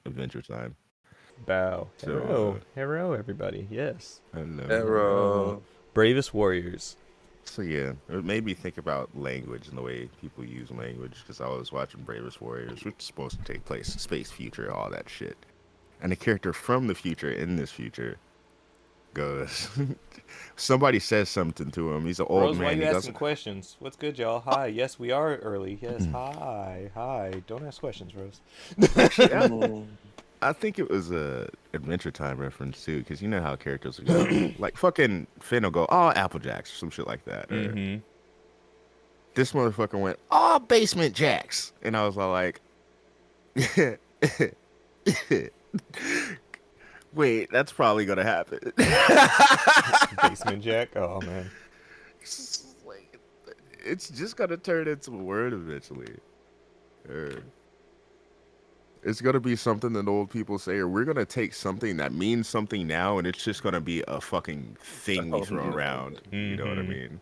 Adventure Time. Bow. So, Hello, everybody. Yes. hello, hello. Arrow. Bravest warriors. So yeah, it made me think about language and the way people use language because I was watching Bravest Warriors, which is supposed to take place in space, future, all that shit. And a character from the future in this future goes, somebody says something to him. He's an old Rose, why man. you He asking goes, questions? What's good, y'all? Hi. Yes, we are early. Yes. Hi. Don't ask questions, Rose. actually, Mm. I think it was a Adventure Time reference too, because you know how characters would go, like fucking Finn will go, "Oh, Apple Jacks," or some shit like that. Or Mm-hmm. this motherfucker went, "Oh, Basement Jacks," and I was all like, "Wait, that's probably gonna happen." Basement Jack. Oh man. It's like, it's just gonna turn into a word eventually. Or it's gonna be something that old people say, or we're gonna take something that means something now, and it's just gonna be a fucking thing we Oh, throw no. around. You know what I Mm-hmm. mean?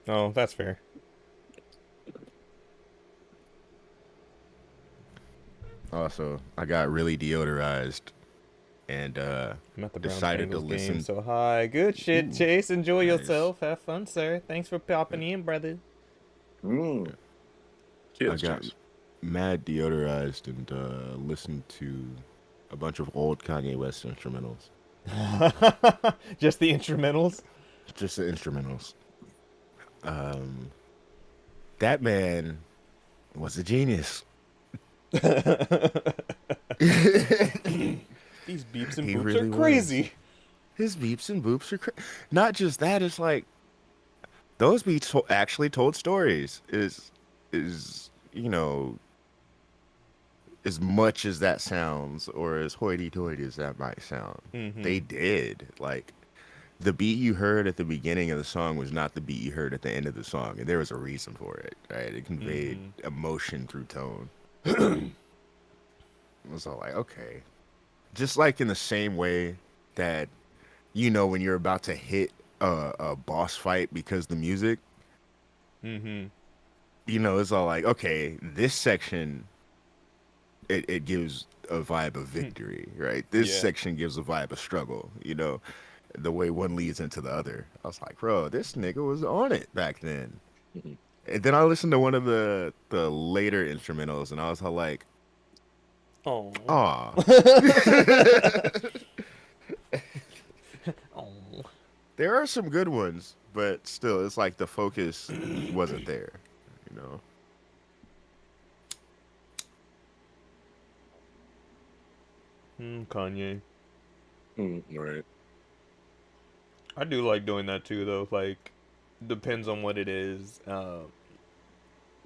Oh, that's fair. Also, I got really deodorized and I'm at the Browns decided to Bengals game, listen. so hi. Good shit, Ooh, Chase. Enjoy nice. yourself. Have fun, sir. Thanks for popping in, brother. Mm. I Cheers, got cheers. mad deodorized and listened to a bunch of old Kanye West instrumentals. Just the instrumentals. Just the instrumentals. Um, that man was a genius. These beeps and He boops are really was. crazy. His beeps and boops are not just that. It's like those beats actually told stories. Is you know as much as that sounds, or as hoity-toity as that might sound, Mm-hmm. they did. Like the beat you heard at the beginning of the song was not the beat you heard at the end of the song, and there was a reason for it. Right? It conveyed Mm-hmm. emotion through tone. It was all like, okay, just like in the same way that when you're about to hit a boss fight because the music, Mm-hmm. it's all like, okay, this section it gives a vibe of victory, right? This Yeah. section gives a vibe of struggle, the way one leads into the other. I was like, bro, this nigga was on it back then. Mhm. And then I listened to one of the later instrumentals, and I was all like, Oh. ah. Oh. There are some good ones, but still, it's like the focus wasn't there, you know. Kanye. Right. I do like doing that too, though. Like, depends on what it is.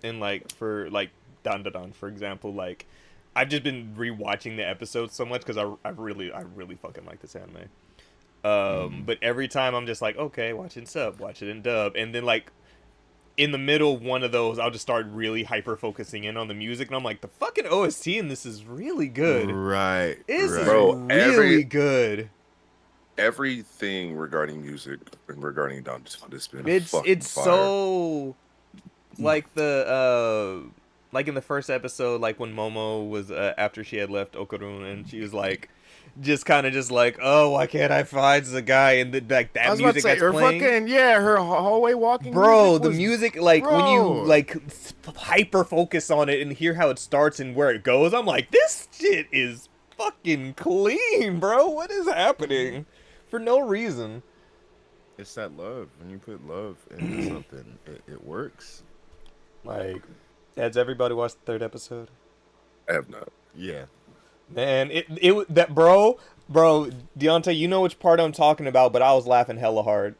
And like for like Don Da Don, for example, like I've just been rewatching the episodes so much because I really fucking like this anime. Mm. But every time I'm just like, okay, watch it in sub, watch it in dub, and then like in the middle of one of those, I'll just start really hyper focusing in on the music, and I'm like, the fucking OST in this is really good. Right, This is right. Bro, really good. everything regarding music and regarding Don has been It's fucking it's fire. so like like in the first episode, like when Momo was after she had left Okarun, and she was like just like, oh, why can't I find the guy, and like I that was about to music say, that's her playing. fucking, yeah, her hallway walking Bro, music the was, music, like when you bro. like hyper focus on it and hear how it starts and where it goes, I'm like, this shit is fucking clean, bro. What is happening? For no reason. It's that love. When you put love into something, it works. Like, has everybody watched the third episode? I have not. Yeah. Man, it that bro, Deontay, you know which part I'm talking about, but I was laughing hella hard.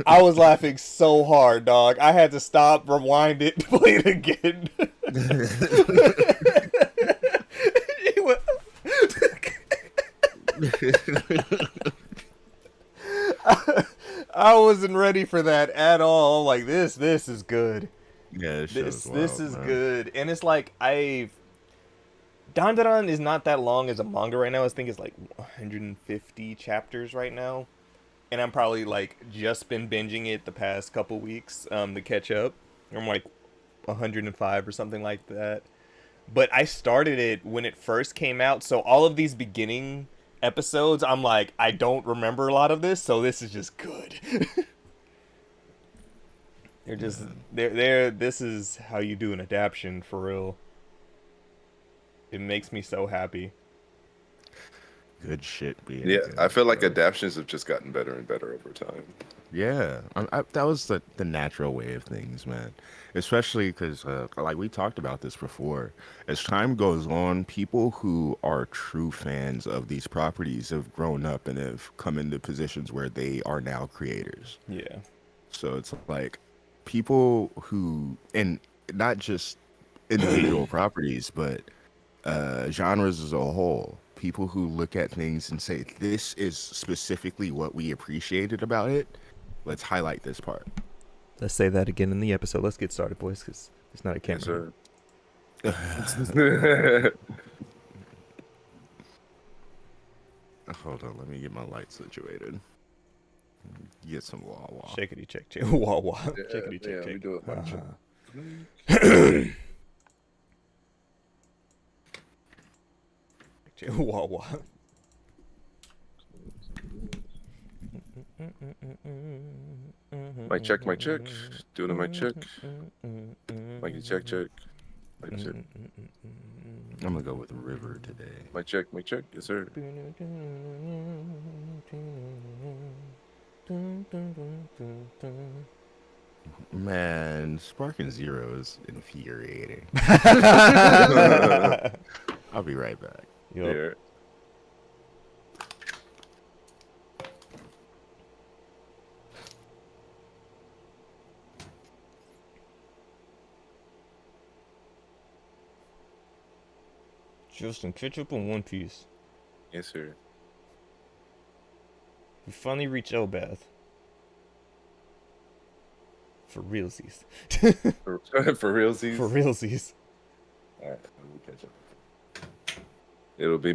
I was laughing so hard, dog. I had to stop, rewind it, play it again. It was- I wasn't ready for that at all. Like this is good. Yeah, this show's This wild, is man. good, and it's like Dandadan is not that long as a manga right now. I think it's like 150 chapters right now, and I'm probably like just been binging it the past couple weeks to catch up. I'm like 105 or something like that. but I started it when it first came out, so all of these beginning episodes, I'm like, I don't remember a lot of this, so this is just good. They're just they're this is how you do an adaptation for real. It makes me so happy. Good shit being Yeah, good, I feel like bro. adaptions have just gotten better and better over time. Yeah, that was the natural way of things, man. Especially because, like we talked about this before, as time goes on, people who are true fans of these properties have grown up and have come into positions where they are now creators. Yeah. So it's like people who, and not just individual properties, but genres as a whole. People who look at things and say, this is specifically what we appreciated about it. Let's highlight this part. Let's say that again in the episode. Let's get started, boys, because it's not a Yes, camera. sir. Hold on, let me get my light situated. Get some Wawa. Shakety check check. Wah wah. Yeah, Shakety check yeah, check. we do it much. Wah wah. Mic check, mic check. Doing a mic check. Mic check, check. Mic check. I'm gonna go with River today. Mic check, mic check. Yes, sir. Man, Sparking Zero is infuriating. I'll be right back. Yup. Yeah. Justin Ketchup in One Piece. Yes, sir. We finally reach Elbath. For realsies. For realsies. For realsies. All right, let me catch up. It will be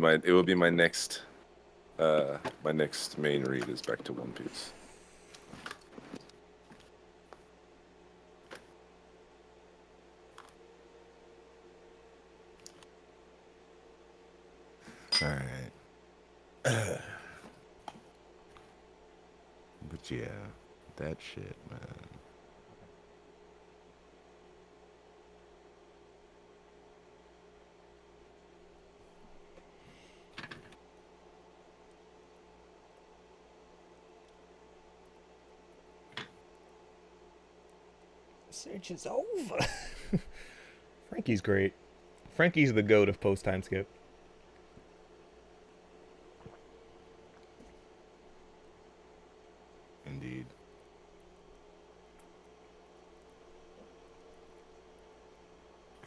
my next main read is back to One Piece. All right. But yeah, that shit, man. Search is over. Frankie's great. Frankie's the goat of post time skip. Indeed.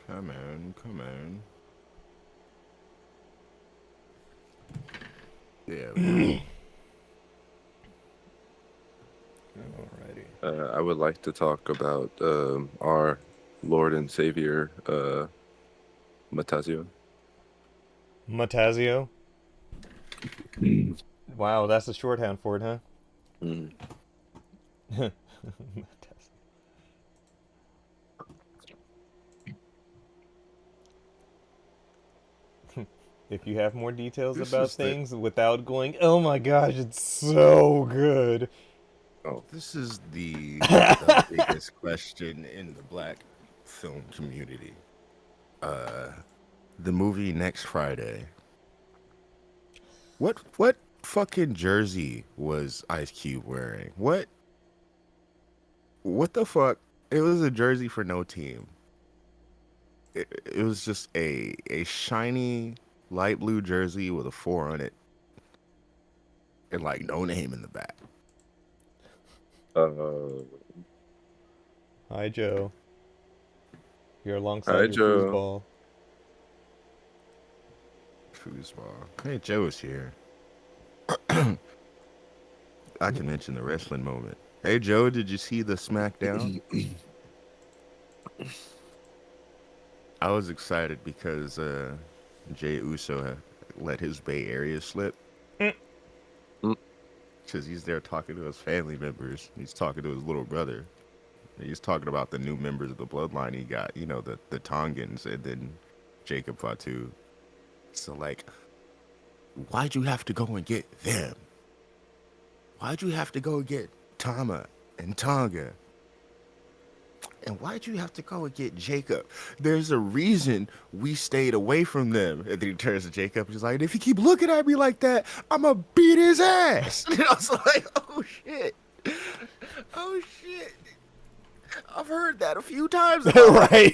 Come on, come on. Yeah. Alrighty. I would like to talk about our Lord and Savior, Matazio. Matazio. Wow, that's the shorthand for it, huh? Mm. If you have more details This about is the- things without going, oh my gosh, it's so good. Oh, This is the biggest question in the black film community. The movie next Friday. What fucking jersey was Ice Cube wearing? What the fuck? It was a jersey for no team. It was just a shiny light blue jersey with a 4 on it. And like no name in the back. Hi, Joe. You're alongside Hi, your Joe. foosball. Foosball. Hey, Joe is here. I can mention the wrestling moment. Hey, Joe, did you see the SmackDown? I was excited because Jey Uso let his Bay Area slip. Because he's there talking to his family members. He's talking to his little brother. He's talking about the new members of the bloodline he got, you know, the Tongans. And then Jacob Fatu. So like, why'd you have to go and get them? Why'd you have to go and get Tama and Tonga? And why'd you have to go and get Jacob? There's a reason we stayed away from them. And then he turns to Jacob and he's like, if you keep looking at me like that, I'm going to beat his ass. And I was like, oh, shit. Oh, shit. I've heard that a few times. Right.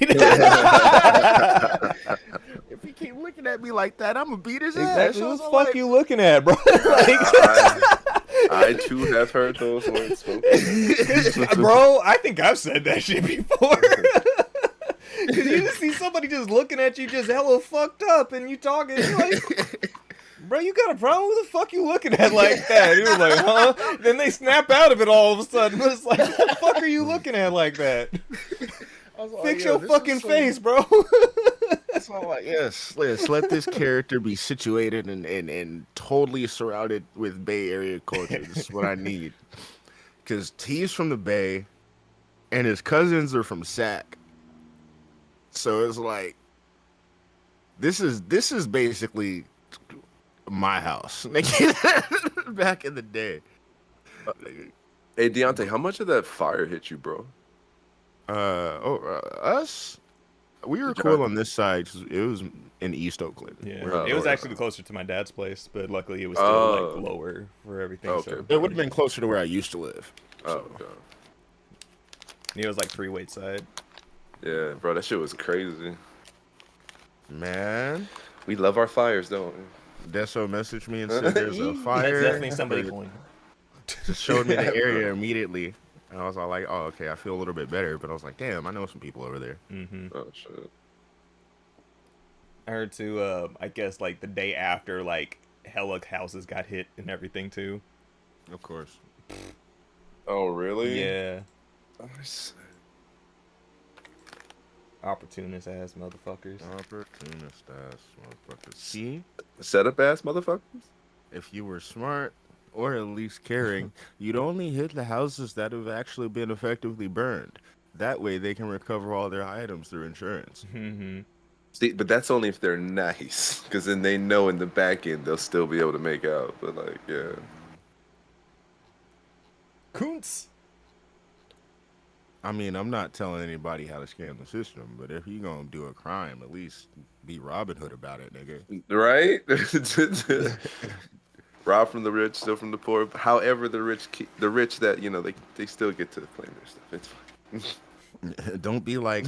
If he keep looking at me like that, I'm going to beat his Exactly. ass. What the fuck like, you looking at, bro? Like, I too have heard those words spoken. bro, I think I've said that shit before. Cause you just see somebody just looking at you, just hella fucked up, and you talking, you're like, bro, you got a problem? Who the fuck you looking at like that? You're like, huh? Then they snap out of it all of a sudden. But it's like, what the fuck are you looking at like that? like, Fix your fucking face, bro. So I'm like, yes, let this character be situated and totally surrounded with Bay Area culture. This is what I need. Because he's from the Bay, and his cousins are from Sac. So it's like, this is basically my house. Back in the day. Hey, Deontay, how much of that fire hit you, bro? Us? We were cool on this side 'cause it was in East Oakland. Yeah, Oh, it was right. actually closer to my dad's place, but luckily it was still like lower for everything. Okay. So It would have been closer to where I used to live. Oh, okay. it was like 3 Wayside. Yeah, bro, that shit was crazy. Man, We love our fires, don't we? Deso messaged me and said there's a fire. That's definitely somebody going. Just showed me the area immediately. And I was all like, oh, okay, I feel a little bit better. But I was like, damn, I know some people over there. Mm-hmm. Oh, shit. I heard too. I guess like the day after, like hella houses got hit and everything too. Of course. Oh, really? Yeah, Nice. opportunist ass motherfuckers. Opportunist ass motherfuckers. See, Setup ass motherfuckers? if you were smart or at least caring, you'd only hit the houses that have actually been effectively burned. That way they can recover all their items through insurance. Mm-hmm. See, but that's only if they're nice, because then they know in the back end they'll still be able to make out. But like, yeah. Kuntz. I mean, I'm not telling anybody how to scam the system, but if you gonna do a crime, at least be Robin Hood about it, nigga. Right? Rob from the rich, steal from the poor. However, the rich that they still get to claim their stuff. It's fine. Don't be like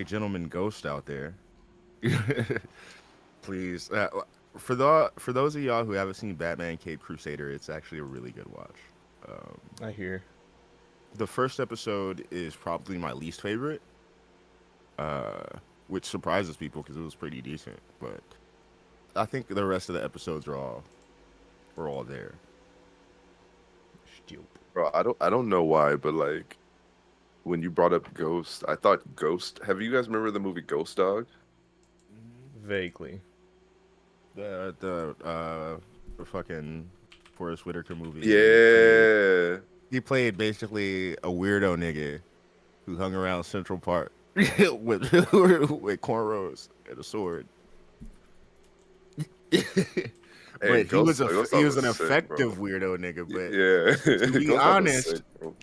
Gentleman Ghost out there. Please. For those of y'all who haven't seen Batman Caped Crusader, it's actually a really good watch. I hear. The first episode is probably my least favorite, which surprises people because it was pretty decent. But I think the rest of the episodes are all there. Stupid. Bro, I don't know why, but like when you brought up Ghost, I thought Ghost. Have you guys remember the movie Ghost Dog? Vaguely. The fucking Forrest Whitaker movie. Yeah. He played basically a weirdo nigga who hung around Central Park with cornrows and a sword. Hey, But he was an sick, effective bro. weirdo nigga. But Yeah. to be Ghost Dog was honest, sick, bro.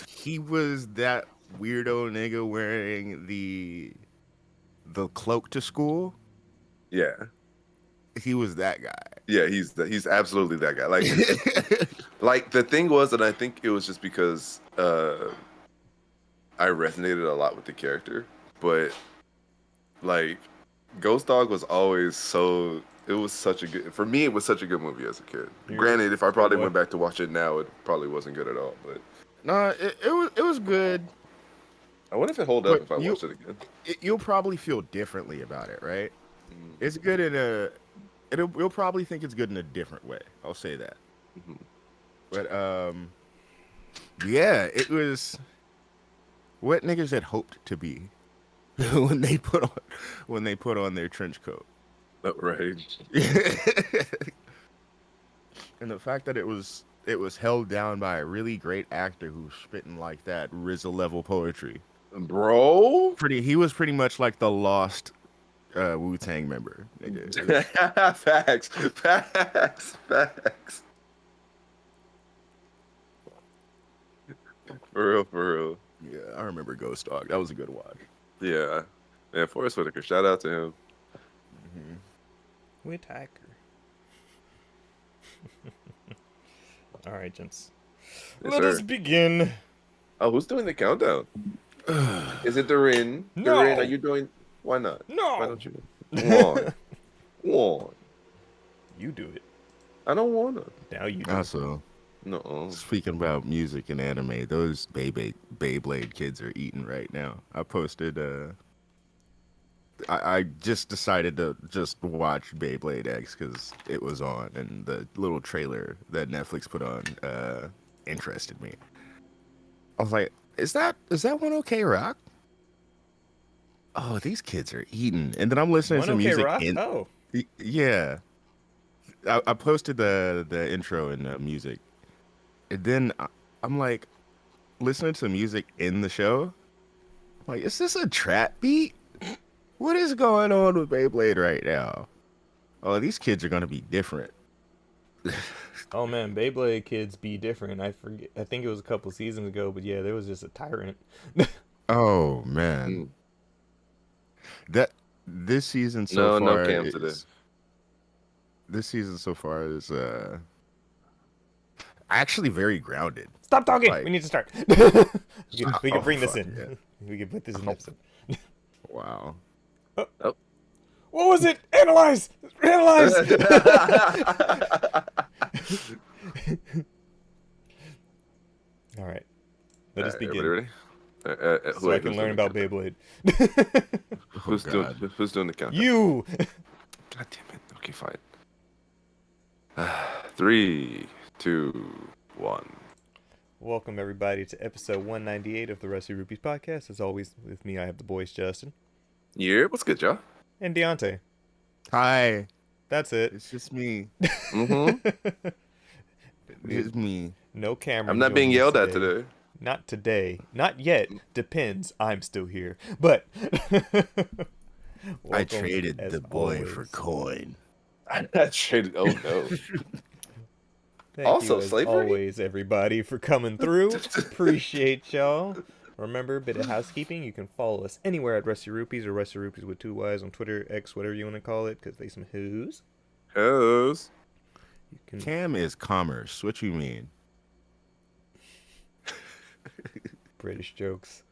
he was that weirdo nigga wearing the cloak to school. Yeah. He was that guy. Yeah, he's absolutely that guy. Like, like the thing was that I think it was just because I resonated a lot with the character, but like Ghost Dog was always so. It was such a good for me. It was such a good movie as a kid. Yeah. Granted, if I probably went back to watch it now, it probably wasn't good at all. But No, it was good. I wonder if it hold up But if I watched it again. You'll probably feel differently about it, right? It's good in a. You'll probably think it's good in a different way. I'll say that. Mhm. But yeah, it was what niggas had hoped to be when they put on their trench coat. Oh, right. And the fact that it was held down by a really great actor who's spitting like that RZA level poetry. Bro. He was pretty much like the lost Wu-Tang member. Nigga. Facts. For real. Yeah, I remember Ghost Dog. That was a good watch. Yeah. Man, Forrest Whitaker, shout out to him. Whitaker. All right, gents. Yes, Let us sir. begin. Oh, who's doing the countdown? Is it Doreen? No. Doreen, are you doing? Why not? No. Why don't you? Why? Why? You do it. I don't wanna. Now you do it. Also, No. speaking about music and anime, those Beyblade kids are eating right now. I posted. I just decided to just watch Beyblade X because it was on, and the little trailer that Netflix put on interested me. I was like, "Is that one OK Rock?" Oh, these kids are eating, and then I'm listening One to OK music. Rock? Oh. Yeah, I posted the intro and music, and then I'm like listening to music in the show. I'm like, is this a trap beat? What is going on with Beyblade right now? Oh, these kids are gonna be different. Oh man, Beyblade kids be different. I forget. I think it was a couple seasons ago, but yeah, there was just a tyrant. Oh man, that this season so No far Cam today. is actually very grounded. Stop talking. Like- We need to start. we can bring this fuck, in. yeah. We can put this in the episode. Wow. Oh. What was it? Analyze. Analyze. All right. Let us begin. Everybody ready? So I can learn about Beyblade. Who's God. doing the countdown? You. God damn it. Okay, fine. 3, 2, 1. Welcome everybody to episode 198 of the Rusty Rupees podcast. As always, with me, I have the boys Justin Yeah, what's good, y'all? and Deontay. Hi, That's it. it's just me. Mm-hmm. It's me. No camera. I'm not being yelled at today. Not today. Not yet. Depends. I'm still here. But I welcome, traded as the boy always. for coin. I traded. Oh no. Thank Also, you, as slavery? always, everybody, for coming through. Appreciate y'all. Remember, bit of housekeeping. You can follow us anywhere at Rusty Rupees or Rusty Rupees with 2 Y's on Twitter, X, whatever you want to call it, because they some who's. Hells. You can Cam is commerce. What you mean? British jokes.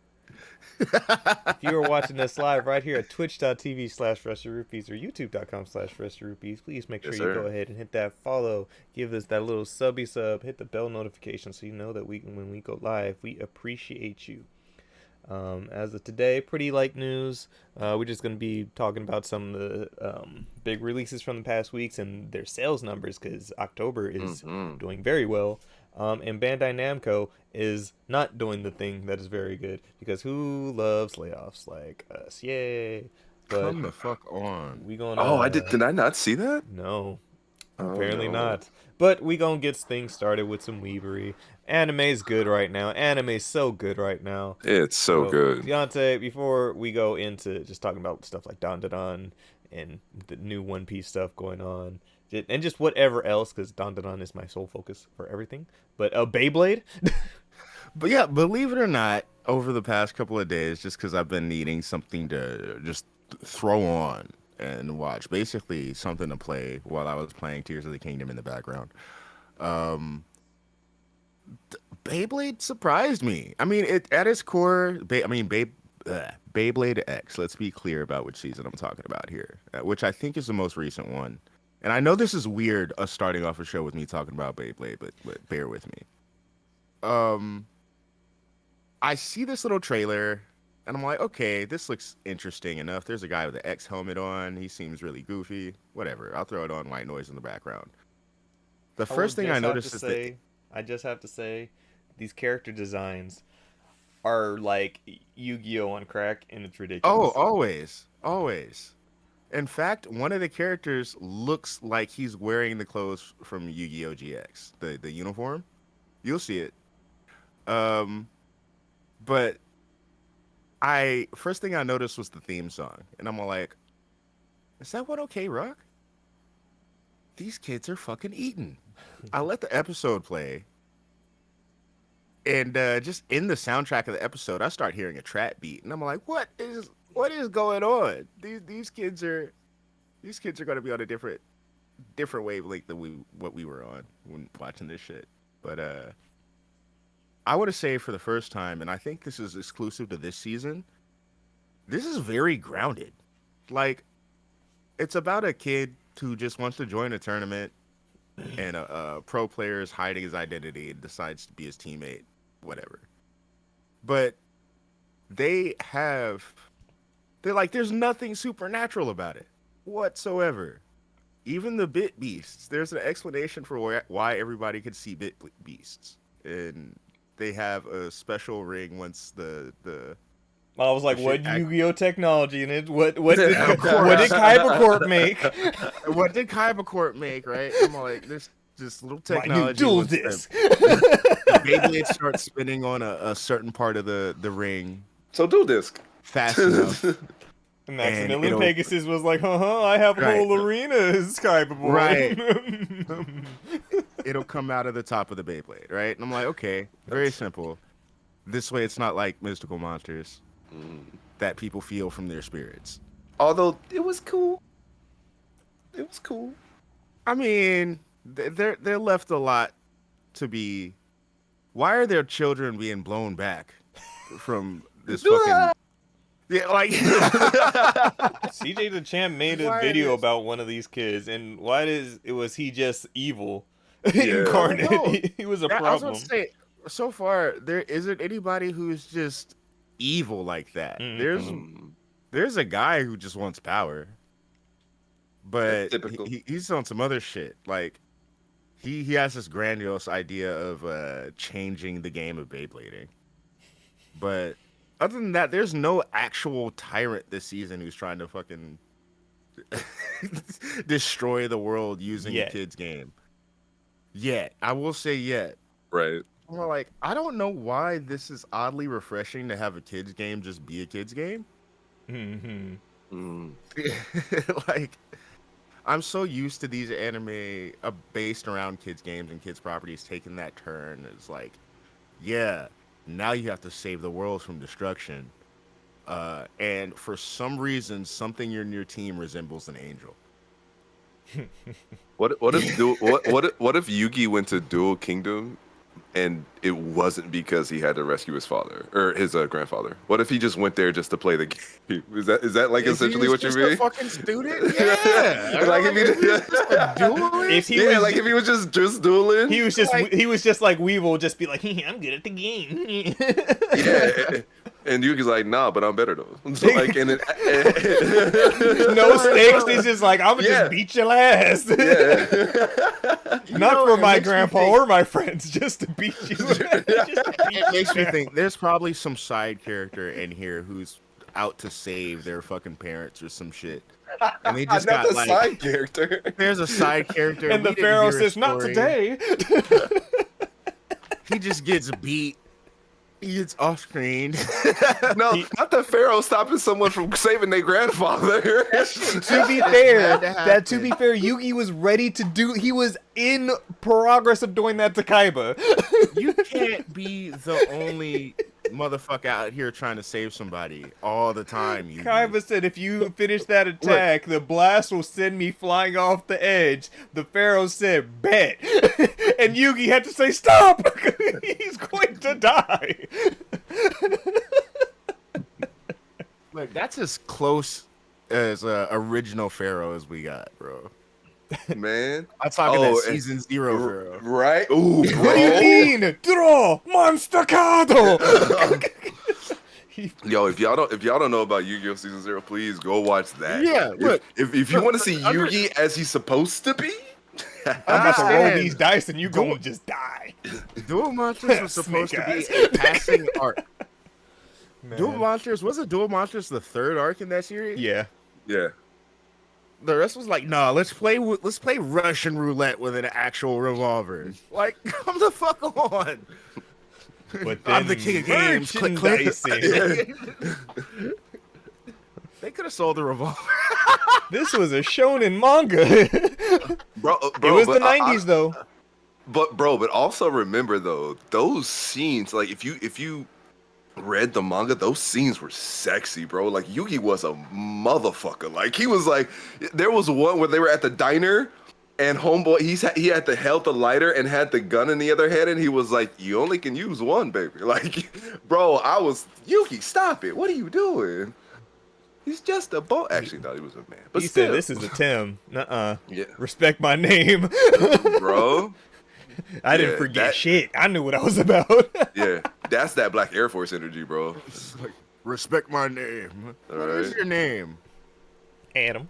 If you are watching us live right here at twitch.tv/RustyRupees or youtube.com/RustyRupees, please make sure Yes, you sir. go ahead and hit that follow. Give us that little subby sub. Hit the bell notification so you know that when we go live, we appreciate you. As of today, pretty light news. We're just going to be talking about some of the big releases from the past weeks and their sales numbers because October is doing very well. And Bandai Namco is not doing the thing that is very good because who loves layoffs like us? Yay! But Come the fuck on. we gonna. Oh, did I not see that? No, Oh, apparently no. not. But we gonna get things started with some weavery. Anime's good right now. Anime's so good right now. It's so good. Deontay, before we go into just talking about stuff like Don and the new One Piece stuff going on, and just whatever else, because Don is my sole focus for everything. But Beyblade, But yeah, believe it or not, over the past couple of days, just because I've been needing something to just throw on and watch, basically something to play while I was playing Tears of the Kingdom in the background. Beyblade surprised me. I mean, at its core, Beyblade X. Let's be clear about which season I'm talking about here, which I think is the most recent one. And I know this is weird, us starting off a show with me talking about Beyblade, but bear with me. I see this little trailer, and I'm like, okay, this looks interesting enough. There's a guy with an X helmet on. He seems really goofy. Whatever. I'll throw it on, white noise in the background. The first thing I noticed is that I just have to say, these character designs are like Yu-Gi-Oh on crack, and it's ridiculous. always. In fact, one of the characters looks like he's wearing the clothes from Yu-Gi-Oh! GX, the uniform. You'll see it. But I first thing I noticed was the theme song, and I'm all like, "Is that what OK Rock? These kids are fucking eating." I let the episode play, and just in the soundtrack of the episode, I start hearing a trap beat, and I'm like, what is going on? These kids are going to be on a different wavelength than what we were on when watching this shit. But I would say for the first time, and I think this is exclusive to this season, this is very grounded. Like, it's about a kid who just wants to join a tournament, and a pro player is hiding his identity and decides to be his teammate, whatever. But they're like, there's nothing supernatural about it whatsoever. Even the bit beasts, there's an explanation for why everybody could see bit beasts, and they have a special ring once the I was like, what Yu-Gi-Oh technology and what did Of course. what did Kaiba Corp make? What did Kaiba Corp make, right? I'm like, this little My new technology. dual once disc. the Beyblade starts spinning on a certain part of the ring So dual disc. fast enough. Maximilian Pegasus was like, I have a Right. whole arena as Kaiba Boy. Right. It'll come out of the top of the Beyblade, right? And I'm like, okay, very simple. This way it's not like mystical monsters that people feel from their spirits. Although it was cool. It was cool. I mean, they're left a lot to be. Why are their children being blown back from this fucking? Yeah, like CJ the Champ made a Why video is- about one of these kids, and was he just evil Yeah. incarnate? No. He was a I was problem. going to say, so far there isn't anybody who's just evil like that. There's a guy who just wants power, but That's typical. he's on some other shit. Like he has this grandiose idea of changing the game of Beyblading, but other than that, there's no actual tyrant this season who's trying to fucking destroy the world using a kid's game. Yet, I will say yet. Right. Well, like, I don't know why this is oddly refreshing to have a kid's game just be a kid's game. Like, I'm so used to these anime based around kids' games and kids' properties taking that turn. It's like, yeah, now you have to save the world from destruction. And for some reason, something in your team resembles an angel. What if Yugi went to Dual Kingdom and it wasn't because he had to rescue his father or his grandfather? What if he just went there just to play the game? Is that like essentially what you Just mean? a fucking student? Yeah. Like if he just a duelist? if he was just dueling. He was just like Weevil, just be like, I'm good at the game. Yeah. And Yuki's like, nah, but I'm better though. So like, and No stakes. It's just like, I'm gonna just beat your ass. Not for my grandpa or my friends, just to beat you. It makes me think there's probably some side character in here who's out to save their fucking parents or some shit. And they just not got the like side character. there's a side character And we the didn't Pharaoh hear a says, not story. today. He just gets beat. He gets off screen. No, not the Pharaoh stopping someone from saving their grandfather. To be fair, Yugi was ready to do. He was in progress of doing that to Kaiba. You can't be the only motherfucker out here trying to save somebody all the time. Kaiba said, if you finish that attack, the blast will send me flying off the edge. The Pharaoh said, bet. And Yugi had to say, stop! He's going to die. Look, that's as close as original Pharaoh as we got, bro. Man. I'm talking that season 0 Pharaoh. Right? Ooh, bro. What do you mean? Draw! Monstacado! Yo, if y'all don't know about Yu-Gi-Oh! Season 0, please go watch that. Yeah, look. If you want to see Yugi as he's supposed to be, I'm about to roll Understand. these dice and you gonna just die. Duel Monsters was supposed to be Snake a passing arc. Man. Duel Monsters, was it Duel Monsters the third arc in that series? Yeah. yeah. The rest was like, nah, let's play Russian roulette with an actual revolver. Like, come the fuck on. But then I'm the king of games. Click, click. merchandising. They could have sold the revolver. This was a shonen manga. bro, It was the but 90s though. But also remember though, those scenes, like if you read the manga, those scenes were sexy, bro. Like Yugi was a motherfucker. Like he was like, there was one where they were at the diner, and homeboy he had to held the lighter and had the gun in the other hand, and he was like, you only can use one, baby. Like, bro, I was Yugi, stop it. What are you doing? He's just a boy. Actually, thought he was a man. But He still, said, "This is a Tim. Nuh-uh. Yeah. Respect my name." bro. I didn't Yeah, forget that- shit. I knew what I was about. Yeah, that's that Black Air Force energy, bro. Like, respect my name. All What is right. your name? Adam.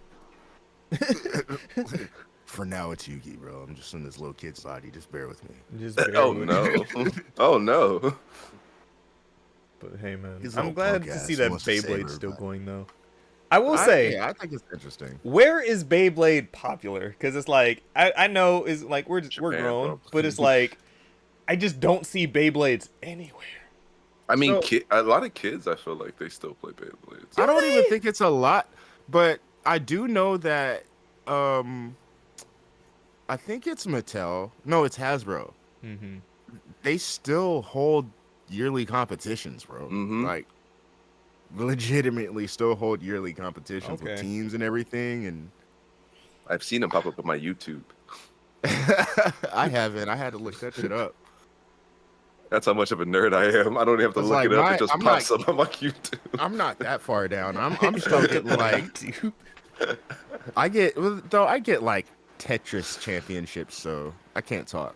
For now, it's Yugi, bro. I'm just in this little kid's body. Just bear with me. Just bear Oh with no. me. Oh no. But hey, man, His I'm little glad punk to ass see that wants to save Beyblade's still everybody. going though. I will say, I think it's interesting. where is Beyblade popular? Because it's like I know is like we're Japan, grown, bro. but it's like I just don't see Beyblades anywhere. I mean, So- a lot of kids, I feel like they still play Beyblades. I don't even think it's a lot, but I do know that I think it's Mattel. No, it's Hasbro. Mm-hmm. They still hold yearly competitions, bro. Mhm. Like legitimately still hold yearly competitions with Okay. teams and everything, and I've seen them pop up on my YouTube. I haven't. I had to look that shit up. That's how much of a nerd I am. I don't even have to It's look like it up. my- It just I'm pops like- up on my YouTube. I'm not that far down. I'm still getting like I get like Tetris championships, so I can't talk.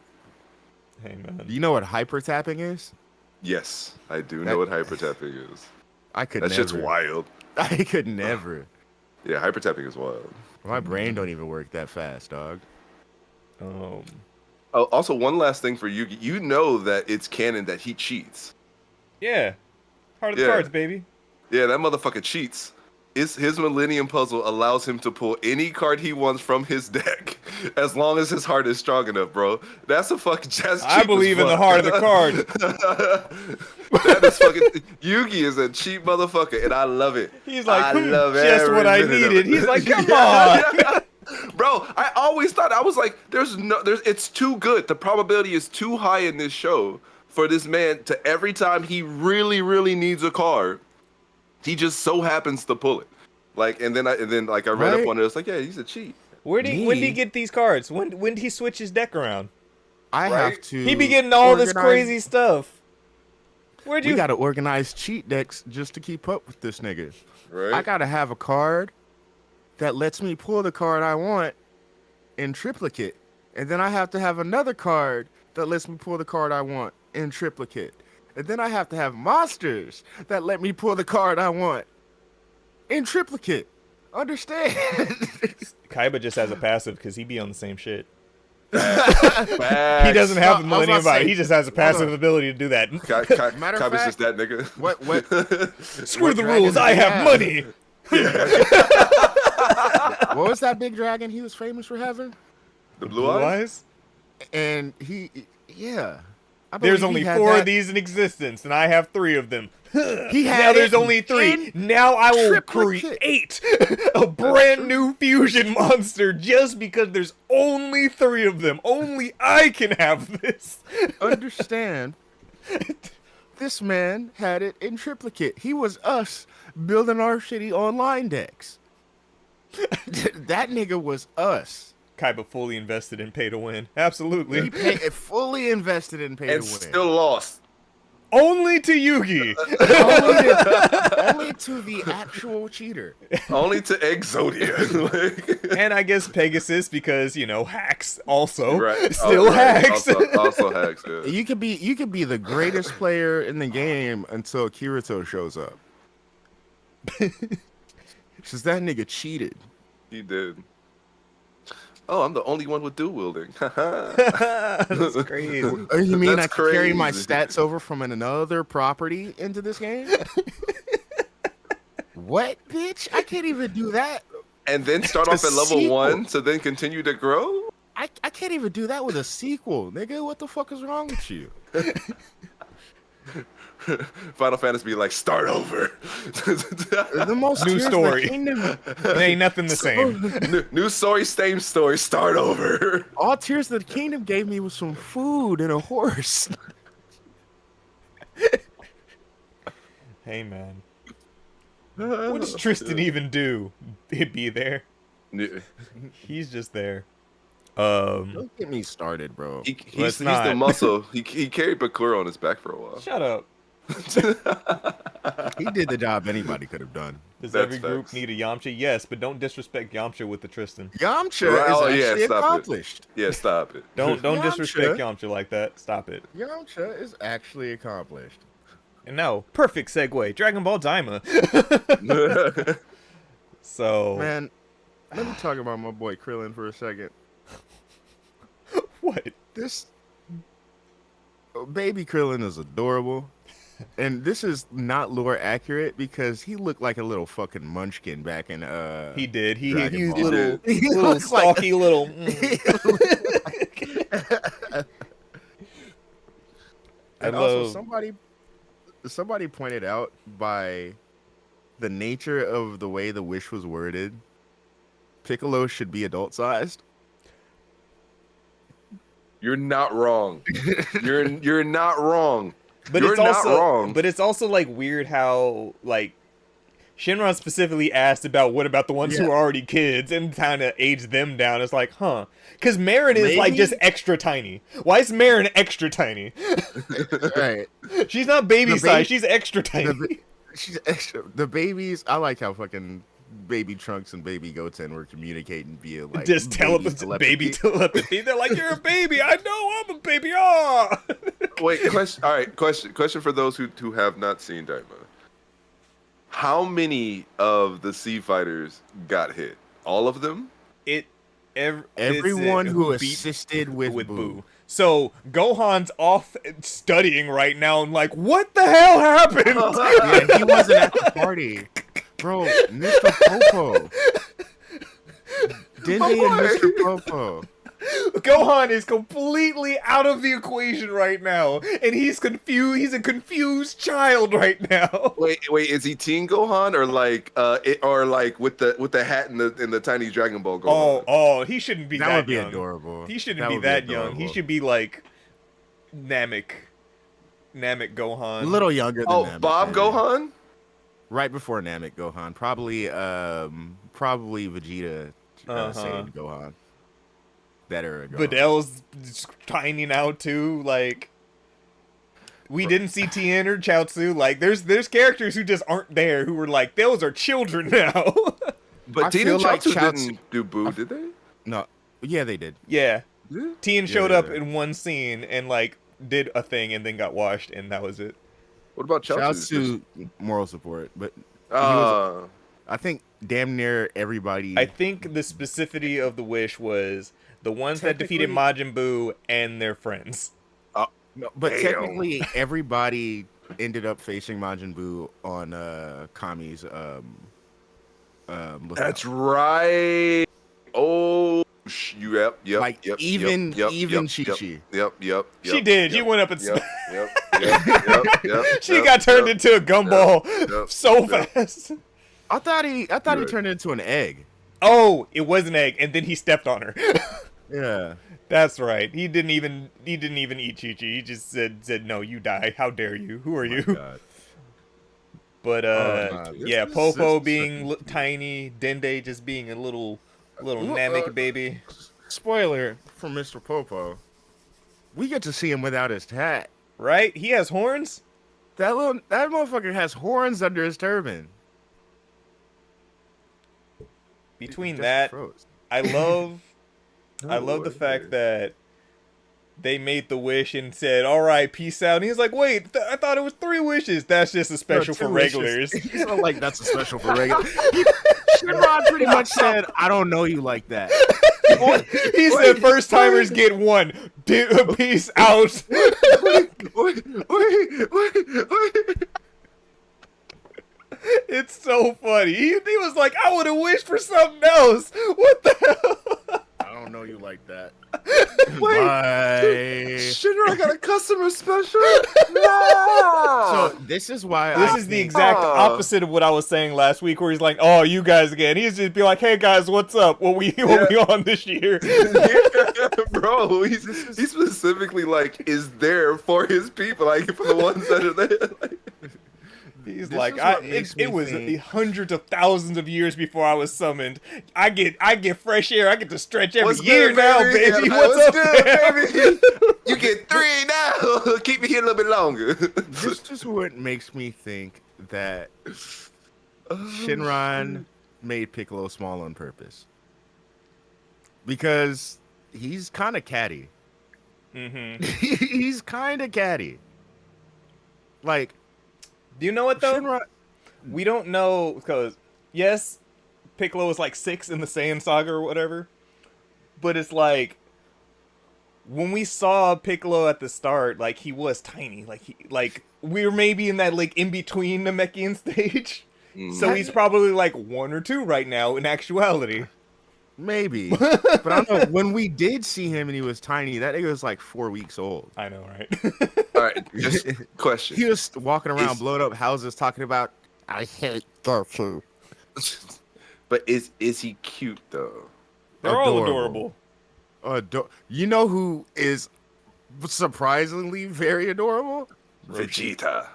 Hey man, Do you know what hyper tapping is? Yes, I do That- know what hyper tapping is. I could That never. shit's wild. I could never. Yeah, hyper tapping is wild. My brain don't even work that fast, dog. um, Oh, also, one last thing for Yugi. You know that it's canon that he cheats. yeah, Heart of the Yeah. Cards, baby. Yeah, that motherfucker cheats. His Millennium Puzzle allows him to pull any card he wants from his deck, as long as his heart is strong enough, bro. That's a fucking just. I believe in the heart of the card. That is fucking Yugi is a cheap motherfucker, and I love it. He's like, I love just every what I minute of needed. it. He's like, come Yeah. on. Bro, I always thought I was like, it's too good. The probability is too high in this show for this man to every time he really, really needs a card, he just so happens to pull it. Like, and then I read Right. up on it. It's like, yeah, he's a cheat. When did he Me? get these cards? When did he switch his deck around? I Right? have to. He be getting all this organize- crazy stuff. Where'd We you? gotta organize cheat decks just to keep up with this nigga. Right? I gotta have a card that lets me pull the card I want in triplicate, and then I have to have another card that lets me pull the card I want in triplicate, and then I have to have monsters that let me pull the card I want in triplicate. Understand? Kaiba just has a passive because he be on the same shit. Facts. He doesn't have the I was Millennium about to Body. say, He just has a hold passive on. ability to do that. Matter of Kaiba's fact- just that nigga. what? Screw What the dragon rules. does I he have have? money. What was that big dragon he was famous for having? The blue eyes? And yeah. I There's believe only he had 4 that- of these in existence, and I have 3 of them. He Now had there's it only 3. in Now I will triplicate. create a brand new fusion monster just because there's only 3 of them. Only I can have this. Understand. This man had it in triplicate. He was us building our shitty online decks. That nigga was us. Kaiba fully invested in pay to win. He Absolutely. fully invested in pay And to win. still lost. Only to Yugi. only to the actual cheater. Only to Exodia. Like- And I guess Pegasus because, hacks also. Right. Still right. hacks. Also hacks, yeah. You could be the greatest player in the game until Kirito shows up. Cause that nigga cheated. He did. Oh, I'm the only one with dual wielding. That's crazy. Oh, you mean That's I could carry my crazy. stats over from another property into this game? What, bitch? I can't even do that. And then start off at level sequel. 1 to then continue to grow? I can't even do that with a sequel, nigga. What the fuck is wrong with you? Final Fantasy be like, start over. The most New Tears of the story. Kingdom. It ain't nothing the same. New story, same story, start over. All Tears of the Kingdom gave me was some food and a horse. Hey, man. What does Tristan even do? Be there. He's just there. Don't get me started, bro. He's the muscle. He carried Bakura on his back for a while. Shut up. He did the job anybody could have done. Does That's every group facts. need a Yamcha? Yes, but don't disrespect Yamcha with the Tristan. Yamcha Oh, is yeah, actually stop it. accomplished. Yeah, stop it. Don't Yamcha. disrespect Yamcha like that. Stop it. Yamcha is actually accomplished. And now, perfect segue. Dragon Ball Daima. So Man, let me talk about my boy Krillin for a second. what? This baby Krillin is adorable. And this is not lore accurate because he looked like a little fucking munchkin back in He did. He Dragon Ball. little He little looks like- stocky little. I And also love. somebody pointed out by the nature of the way the wish was worded, Piccolo should be adult sized. You're not wrong. You're not wrong. But You're it's not also wrong. But it's also like weird how like Shinron specifically asked about what about the ones who Yeah. are already kids and kind of aged them down. It's like, huh? Because Marin is like Maybe- just extra tiny. Why is Marin extra tiny? Right. She's not baby The size. ba- She's extra tiny. She's extra. The babies, I like how fucking baby Trunks and baby Goten were communicating via like Just baby telepathy. They're like, you're a baby. I know I'm a baby. Ah. Wait, question. All right, question for those who have not seen Daima. How many of the Sea Fighters got hit? All of them? Everyone who beat assisted with, with Boo. Boo. So Gohan's off studying right now and like, what the hell happened? Yeah, he wasn't at the party. Bro, Mr. Popo. Dende and Mr. Popo. Gohan is completely out of the equation right now, and he's confused. He's a confused child right now. Wait, is he Teen Gohan or like with the hat and the tiny Dragon Ball Gohan? Oh, he shouldn't be That that would be young. adorable. He shouldn't That be would that young. He adorable. should be like Namek Gohan. A little younger than Namek. Bob maybe. Gohan? Right before Namek Gohan. Probably Vegeta Saiyan Gohan. That era Gohan. Vidal's tiny now too. Like we didn't see Tien or Chaozu. Like there's characters who just aren't there who were like those are children now. But I Teen feel and like Chaozu Chaozu- didn't do Boo, did they? No. Yeah, they did. Yeah, Yeah. Tien showed up yeah. in one scene and like did a thing and then got washed and that was it. What about Chaozu? Chaozu moral support, but Uh, I think damn near everybody. I think the specificity of the wish was the ones that defeated Majin Buu and their friends. No, but Damn. technically everybody ended up facing Majin Buu on Kami's lookout. that's right. Oh, yep. Like, even Chi-Chi. Yep. She did. She went up and Yep. she got turned into a gumball yep, so yep. fast. I thought he You're right. turned into an egg. Oh, it was an egg, and then he stepped on her. Yeah. That's right. He didn't even eat Chi-Chi. He just said no, you die. How dare you? Who are you? God. But nah, yeah, this Popo is- being tiny, Dende just being a little Namek baby. Spoiler for Mr. Popo. We get to see him without his hat. Right? He has horns. That motherfucker has horns under his turban. Between Just that, froze. I love the Lord, fact dude. that they made the wish and said, "All right, peace out." And he's like, "Wait, I thought it was 3 wishes. That's just a special for regulars." He's not like that's a special for regulars. Shinron pretty much said, "I don't know you like that." He said, "First timers get 1. Peace out." Wait. It's so funny. He was like, "I would have wished for something else." What the hell? I don't know you like that. Bye. Shinra got a customer special? No! So this is why This I is the think- exact opposite of what I was saying last week, where he's like, "Oh, you guys again." He's just be like, "Hey guys, what's up? What we on this year?" Bro, he specifically like is there for his people, like for the ones that are there. Like, He's This like, is what makes it me was think- hundreds of thousands of years before I was summoned. I get fresh air. I get to stretch every what's year good, now, baby? baby. Yeah, What's up, good, fam? baby? You get 3 now. Keep me here a little bit longer. This is what makes me think that Shinron made Piccolo small on purpose. Because he's kind of catty. Mm-hmm. He's kind of catty. Like, Do you know what though? Shinron, We don't know because yes, Piccolo was like 6 in the Saiyan saga or whatever, but it's like when we saw Piccolo at the start, like he was tiny, like we were maybe in that like in between Namekian stage. So he's probably like 1 or 2 right now in actuality. maybe. But I don't know. When we did see him and he was tiny, that nigga was like 4 weeks old. I know, right? All right, just question. He was walking around Is- blowing up houses talking about, I hate Goku. But is he cute though? They're all Adorable. adorable. You know who is surprisingly very adorable? Vegeta.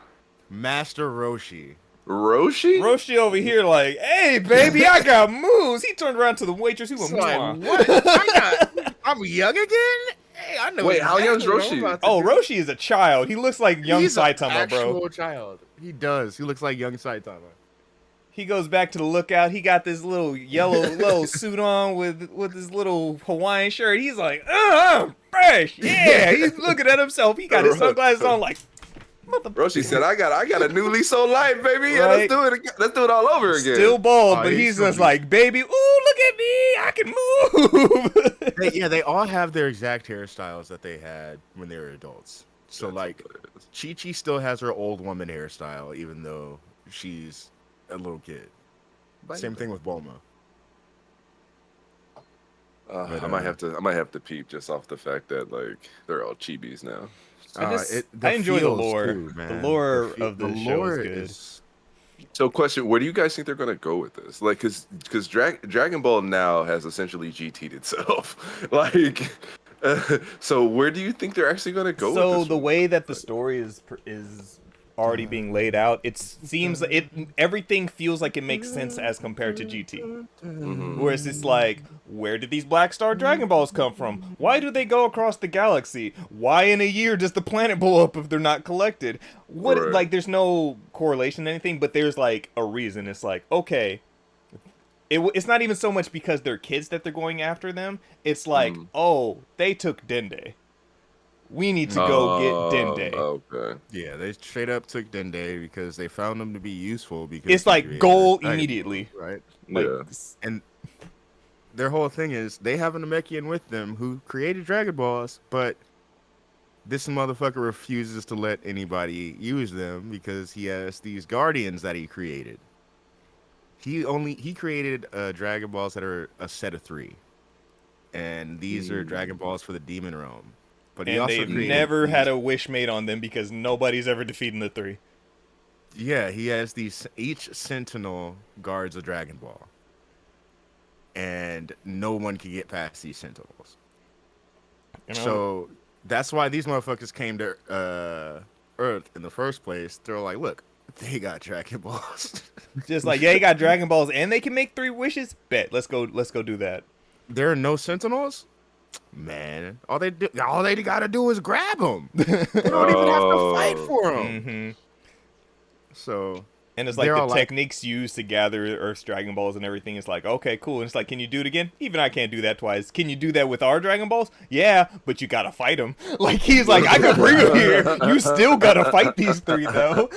Master Roshi. Roshi? Roshi over here like, hey baby, I got moves. He turned around to the waitress. He went, It's like, "Mwah." what? I'm young again? Hey, I know. Wait, how young's exactly what I'm Roshi? about to Oh, do. Roshi is a child. He looks like young He's an Saitama, bro. actual child. He does. He looks like young Saitama. He goes back to the lookout. He got this little yellow little suit on with his little Hawaiian shirt. He's like, I'm fresh. Yeah, he's looking at himself. He got his sunglasses on like, Roshi said, I got a new lease on life, baby. Yeah, Right. let's do it again. Let's do it all over again. still bald, Oh, but he's he's still just like, baby, ooh, look at me. I can move. They all have their exact hairstyles that they had when they were adults. So like, Chi-Chi still has her old woman hairstyle, even though she's a little kid. Same thing with Bulma. I might have to peep just off the fact that like they're all chibis now. I enjoy the lore. The lore of the show is good. So, question: where do you guys think they're gonna go with this? Like, because Dragon Ball now has essentially GT'd itself. Like, so where do you think they're actually gonna go? So with this the one? way that the story is already being laid out, it seems everything feels like it makes sense as compared to GT. Whereas it's like, where did these Black Star Dragon Balls come from? Why do they go across the galaxy? Why in a year does the planet blow up if they're not collected? What Right. like there's no correlation to anything, but there's like a reason. It's like, okay, it's not even so much because they're kids that they're going after them. It's like, oh, they took Dende. We need to go get Dende. Okay. Yeah, they straight up took Dende because they found him to be useful. Because It's he like created goal Dragon immediately. Balls, right? Like, Yeah. And their whole thing is they have a Namekian with them who created Dragon Balls, but this motherfucker refuses to let anybody use them because he has these guardians that he created. He created Dragon Balls that are a set of 3, and these are Dragon Balls for the Demon Realm. But he and also they've created never had these- a wish made on them because nobody's ever defeated the 3. Yeah, he has these. Each Sentinel guards a Dragon Ball, and no one can get past these Sentinels. You know? So that's why these motherfuckers came to Earth in the first place. They're like, look, they got Dragon Balls. Just like, yeah, you got Dragon Balls and they can make 3 wishes. Bet, let's go do that. There are no Sentinels. Man, all they gotta do is grab them. They don't even have to fight for them. hmm So And it's like They're the all like- techniques used to gather Earth's Dragon Balls and everything. It's like, okay, cool. And it's like, can you do it again? Even I can't do that twice. Can you do that with our Dragon Balls? Yeah, but you gotta fight them. Like, he's like, I can bring them here. You still gotta fight these 3, though.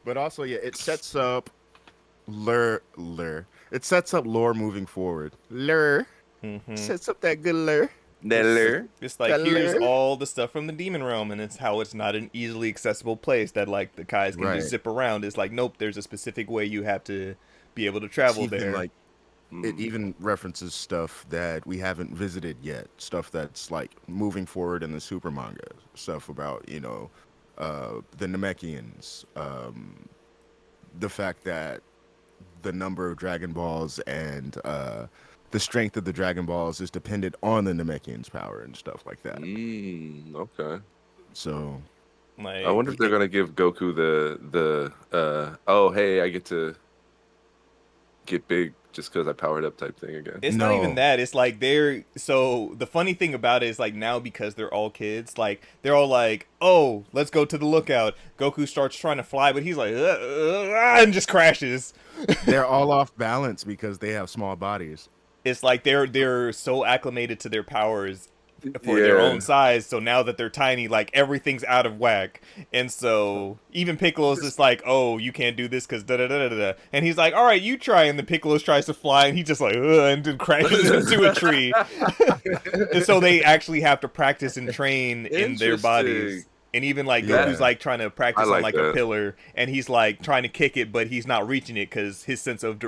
But also, yeah, it sets up lure. It sets up lore moving forward. Lure sets up that good lure. Neller. It's like, Color. here's all the stuff from the Demon Realm, and it's how it's not an easily accessible place that, like, the Kais can Right. just zip around. It's like, nope, there's a specific way you have to be able to travel Even, there. like it even references stuff that we haven't visited yet, stuff that's like moving forward in the super manga, stuff about the Namekians, the fact that the number of Dragon Balls and the strength of the Dragon Balls is dependent on the Namekians' power and stuff like that. Okay. So, Like, I wonder if they're gonna give Goku the oh hey I get to get big just because I powered up type thing again. it's not even that. It's like so the funny thing about it is like now because they're all kids, like they're all like, oh, let's go to the lookout. Goku starts trying to fly, but he's like, and just crashes. they're all off balance because they have small bodies. It's like they're so acclimated to their powers for their own size, so now that they're tiny, like everything's out of whack. And so even Piccolo's just like, oh, you can't do this because da da da da da, and he's like, all right, you try. And then Piccolo tries to fly, and he just like and then crashes into a tree. And so they actually have to practice and train in their bodies. And even like Goku's like trying to practice on like a pillar, and he's like trying to kick it, but he's not reaching it because his sense of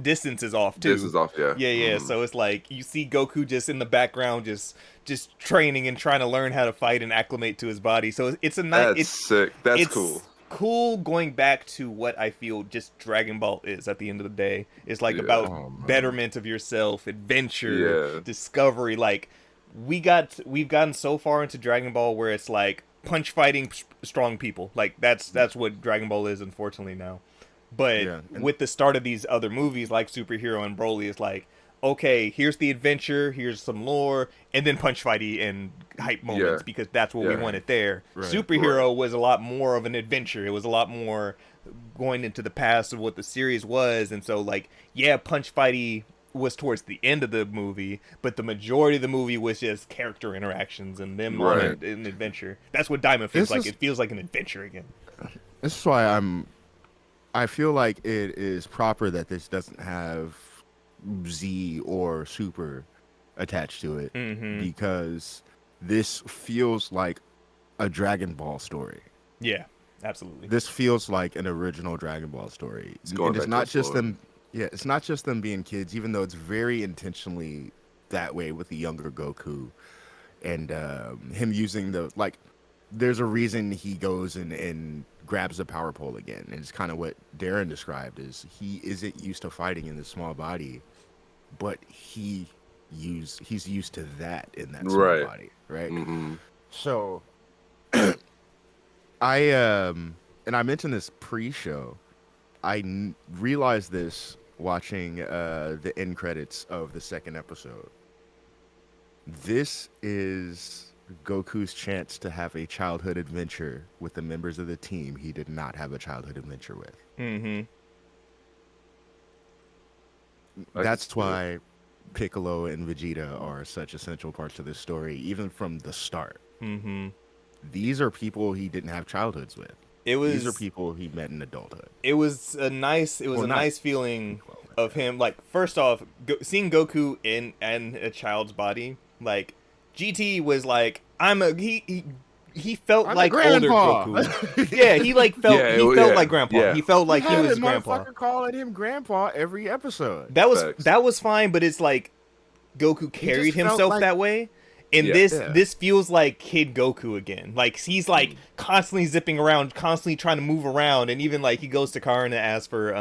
distance is off too. Distance is off, yeah. Yeah. So it's like you see Goku just in the background, just training and trying to learn how to fight and acclimate to his body. So it's a nice. That's sick. That's cool. Cool going back to what I feel just Dragon Ball is at the end of the day. It's like about betterment of yourself, adventure, discovery. Like we've gotten so far into Dragon Ball where it's like punch fighting strong people. Like that's what Dragon Ball is, unfortunately now. But with the start of these other movies like Superhero and Broly, it's like, okay, here's the adventure, here's some lore, and then punch fighty and hype moments because that's what we wanted there. Right. Superhero was a lot more of an adventure. It was a lot more going into the past of what the series was. And so, like, punch fighty was towards the end of the movie, but the majority of the movie was just character interactions and them on an adventure. That's what Diamond feels like. It feels like an adventure again. This is why I feel like it is proper that this doesn't have Z or Super attached to it because this feels like a Dragon Ball story. Yeah, absolutely. This feels like an original Dragon Ball story. It's not just them. Yeah, it's not just them being kids, even though it's very intentionally that way with the younger Goku and him using there's a reason he goes and grabs the power pole again. And it's kind of what Darren described is he isn't used to fighting in this small body, but he's used to that in that small body, right? Mm-hmm. So I mentioned this pre-show. I realized this watching the end credits of the second episode. This is Goku's chance to have a childhood adventure with the members of the team he did not have a childhood adventure with. That's why Piccolo and Vegeta are such essential parts of this story, even from the start. These are people he didn't have childhoods with. These are people he met in adulthood. It was a nice feeling of him. Like, first off, seeing Goku in a child's body, like GT was like, he felt like older Goku. Yeah, he felt like grandpa. Yeah. He felt like he was grandpa. Calling him grandpa every episode. That was fine, but it's like Goku carried himself that way. And this feels like Kid Goku again. Like he's like constantly zipping around, constantly trying to move around, and even like he goes to Karin to ask for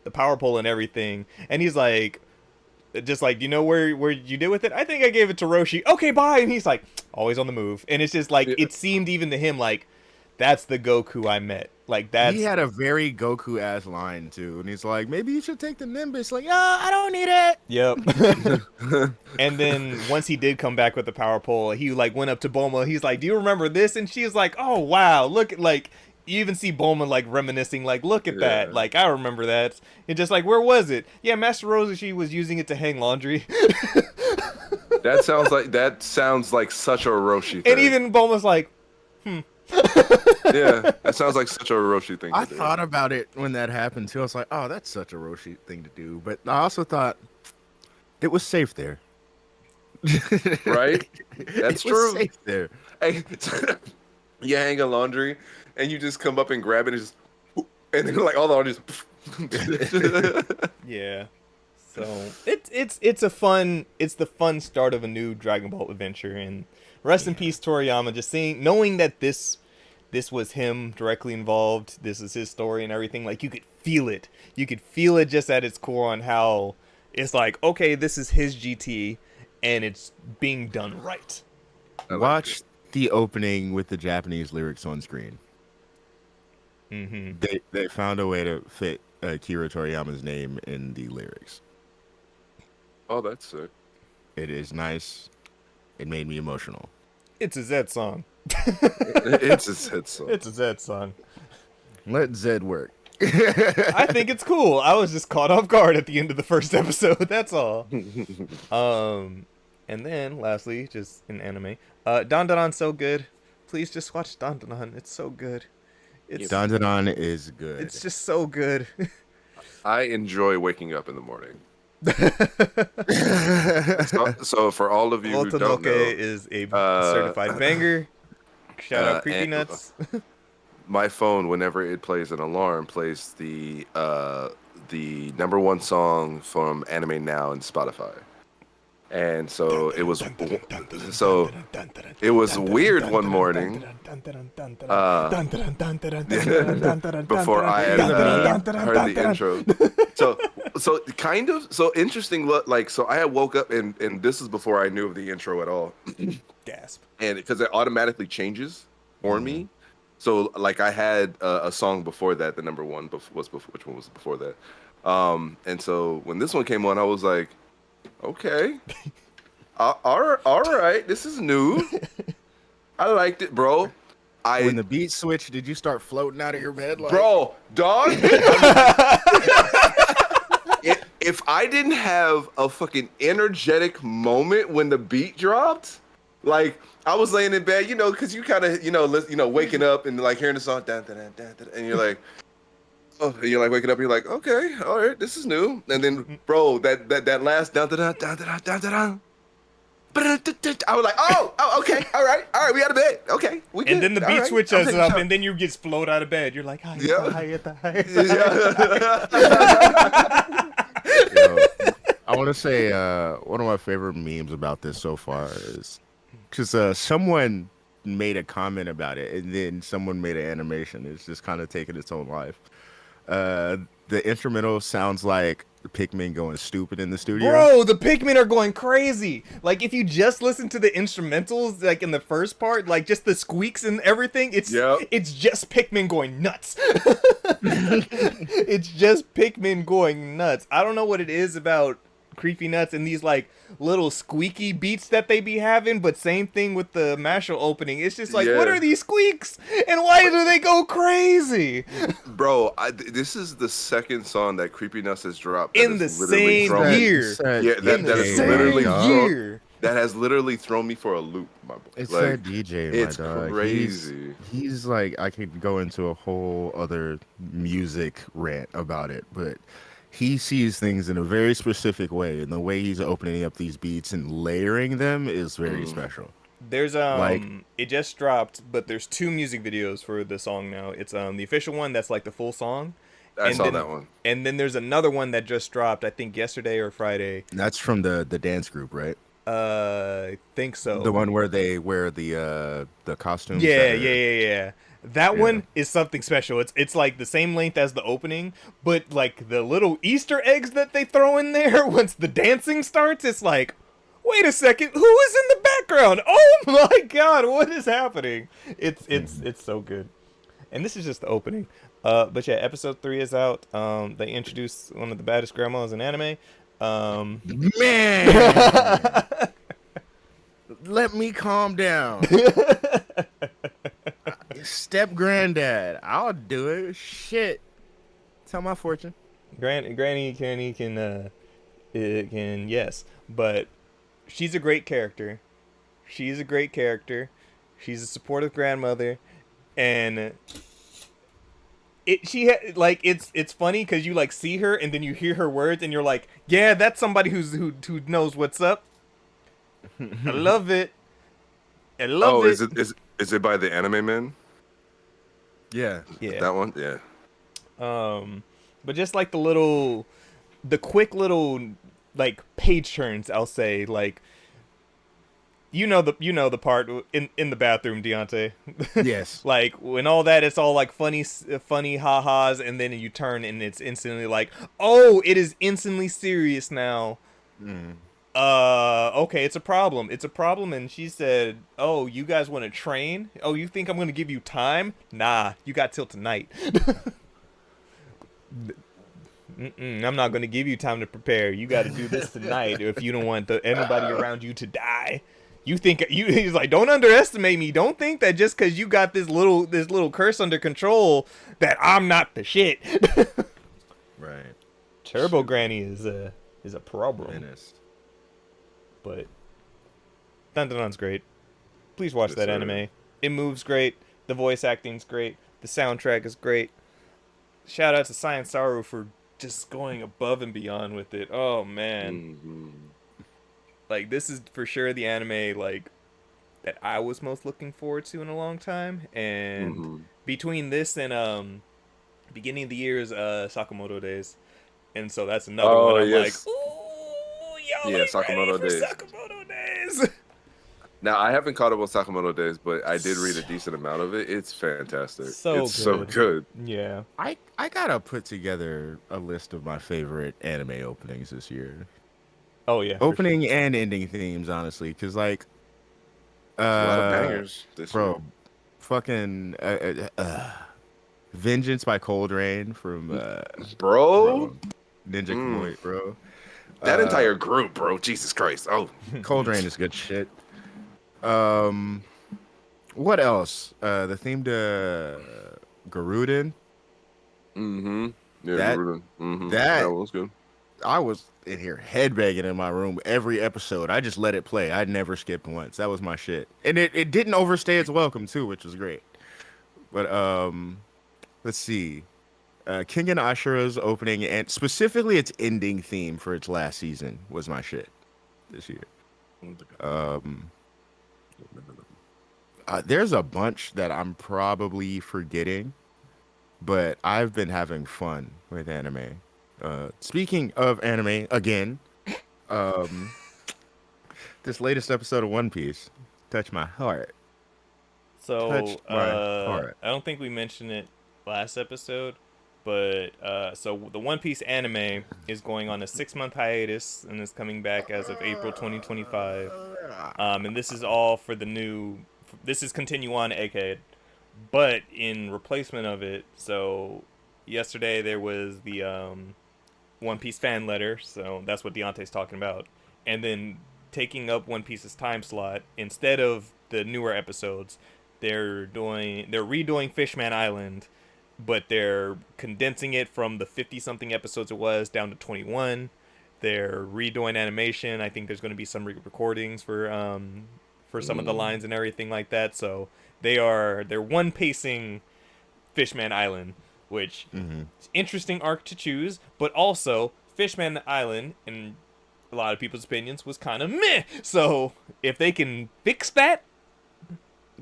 the power pole and everything, and he's like, just like, you know where you did with it? I think I gave it to Roshi. Okay, bye. And he's like always on the move, and it's just like it seemed even to him like that's the Goku I met. Like that. He had a very Goku ass line too, and he's like, maybe you should take the Nimbus. Like, I don't need it. Yep. And then once he did come back with the power pole, he like went up to Bulma. He's like, do you remember this? And she's like, oh wow, look at like. You even see Bulma like reminiscing, like, look at that. Like, I remember that. And just like, where was it? Yeah, Master Roshi was using it to hang laundry. That sounds like such a Roshi thing. And even Bulma's like, Yeah, that sounds like such a Roshi thing to do. I thought about it when that happened too. I was like, oh, that's such a Roshi thing to do. But I also thought it was safe there. Right? That's true. Safe there. Hey, you hang a laundry and you just come up and grab it and just, and then like all the laundry just, Yeah. So it's the fun start of a new Dragon Ball adventure, and rest in peace Toriyama. Just knowing that this was him directly involved. This is his story and everything. Like you could feel it. You could feel it just at its core on how it's like, okay, this is his GT, and it's being done right. Watch the opening with the Japanese lyrics on screen. Mm-hmm. They found a way to fit Akira Toriyama's name in the lyrics. Oh, that's sick. It is nice. It made me emotional. It's a Zed song. It's a hit song. It's a Zed song. Let Zed work. I think it's cool. I was just caught off guard at the end of the first episode. That's all. And then lastly, just in anime, Dandadan's so good. Please just watch Dandadan. It's so good. Dandadan is good. It's just so good. I enjoy waking up in the morning. So for all of you who don't Ultimoke know, is a certified banger. Shout out Creepy Nuts. My phone, whenever it plays an alarm, plays the #1 song from Anime Now and Spotify. And so it was weird one morning before I had heard the intro. So interesting. So I had woke up and this is before I knew of the intro at all. Gasp. And because it automatically changes for me. So like I had a song before that, the #1 which one was before that? And so when this one came on, I was like, okay, all right, this is new. I liked it, bro. When the beat switched, did you start floating out of your bed? Like... Bro, dog. If I didn't have a fucking energetic moment when the beat dropped, like I was laying in bed, because you kind of, waking up and like hearing the song, dun, dun, dun, dun, dun, and you're like, oh, you're like waking up, you're like, okay, all right, this is new. And then, bro, that last dun, dun, dun, dun, dun, dun, dun, dun, I was like, oh, okay, all right, we out of bed, okay, we good. And then the beat switches up, and then you just float out of bed. You're like, hi. I want to say one of my favorite memes about this so far is because someone made a comment about it, and then someone made an animation. It's just kind of taking its own life. The instrumental sounds like Pikmin going stupid in the studio. Bro, the Pikmin are going crazy. Like, if you just listen to the instrumentals, like in the first part, like just the squeaks and everything, it's just Pikmin going nuts. It's just Pikmin going nuts. I don't know what it is about Creepy Nuts and these like little squeaky beats that they be having, but same thing with the Mashle opening. It's just like, what are these squeaks and why do they go crazy? Bro, this is the second song that Creepy Nuts has dropped in the same year. That has literally thrown me for a loop, my boy. It's like, that DJ, my it's dog. Crazy. He's like, I could go into a whole other music rant about it, but he sees things in a very specific way, and the way he's opening up these beats and layering them is very special. There's it just dropped, but there's 2 music videos for the song now. It's the official one that's like the full song. I saw that one. And then there's another one that just dropped, I think yesterday or Friday. That's from the dance group, right? I think so. The one where they wear the costumes. Yeah. That one is something special. It's like the same length as the opening, but like the little Easter eggs that they throw in there once the dancing starts, it's like, wait a second, who is in the background? Oh my god, what is happening? It's so good. And this is just the opening. But yeah, episode 3 is out. They introduced one of the baddest grandmas in anime. Man, let me calm down. Step granddad, I'll do it. Shit, tell my fortune. Granny can yes, but she's a great character. She's a supportive grandmother, and it's funny because you like see her and then you hear her words and you're like, yeah, that's somebody who knows what's up. I love it. Is it by the Anime Men? Yeah. That one? Yeah. But just like the quick little like page turns, I'll say, like the part in the bathroom, Deontay. Yes. Like when all that, it's all like funny ha-has, and then you turn and it's instantly like, oh, it is instantly serious now. Mm. Okay, it's a problem. It's a problem. And she said, oh, you guys want to train? Oh, you think I'm gonna give you time? Nah, you got till tonight. I'm not gonna give you time to prepare. You got to do this tonight if you don't want anybody around you to die. You think he's like, don't underestimate me. Don't think that just because you got this little curse under control that I'm not the shit. Right. Turbo Granny is a problem. Menace. But Dandanon's great. Please watch Yes, that sir. anime. It moves great. The voice acting's great. The soundtrack is great. Shout out to Science Saru for just going above and beyond with it. Oh man. Mhm. Like this is for sure the anime like that I was most looking forward to in a long time. And Mhm. between this and beginning of the year's Sakamoto Days. And so that's another Oh, one I'm yes. like, ooh, y'all Yeah, ain't ready Sakamoto for Days. Sakamoto Days. Now I haven't caught up on Sakamoto Days, but I did read a decent amount of it. It's fantastic. So it's so good. good. Yeah. I gotta put together a list of my favorite anime openings this year. Oh yeah. for Opening and ending themes, honestly, because like, A lot of bangers this bro, fucking Vengeance by Cold Rain from year. Bro, Ninja Mm. Kamui, bro. that entire group, bro. Jesus Christ. Oh, Cold Rain is good shit. What else? The theme to Garuden. mm-hmm. Yeah, That- mm-hmm. that- that was good. I was in here headbanging in my room every episode. I just let it play. I never skipped once. That was my shit. And it didn't overstay its welcome too, which was great. But let's see. King and Ashura's opening and specifically its ending theme for its last season was my shit this year. There's a bunch that I'm probably forgetting, but I've been having fun with anime. Speaking of anime, again, this latest episode of One Piece touched my heart. So Touched my heart. I don't think we mentioned it last episode, but so the One Piece anime is going on a 6-month hiatus and is coming back as of April 2025. And this is all for the new. This is Continue On Egghead, but in replacement of it. So yesterday there was the One Piece fan letter, so that's what Deontay's talking about, and then taking up One Piece's time slot instead of the newer episodes. They're redoing Fishman Island, but they're condensing it from the 50-something episodes it was down to 21. They're redoing animation. I think there's going to be some recordings for some of the lines and everything like that. So they're one pacing Fishman Island, which is interesting arc to choose, but also Fishman Island, in a lot of people's opinions, was kind of meh. So if they can fix that,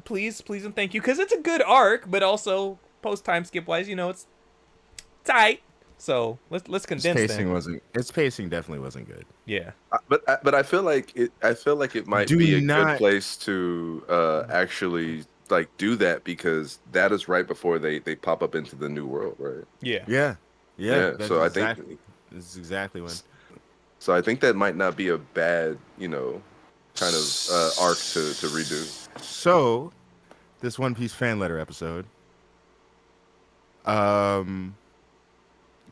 please and thank you, because it's a good arc, but also post time skip wise, it's tight. So let's condense Its pacing definitely wasn't good. Yeah. But I feel like it might Do be a not- good place to actually like do that, because that is right before they pop up into the new world, right? Yeah. Yeah. Yeah, so I think- this is exactly when. So I think that might not be a bad, kind of arc to redo. So, this One Piece fan letter episode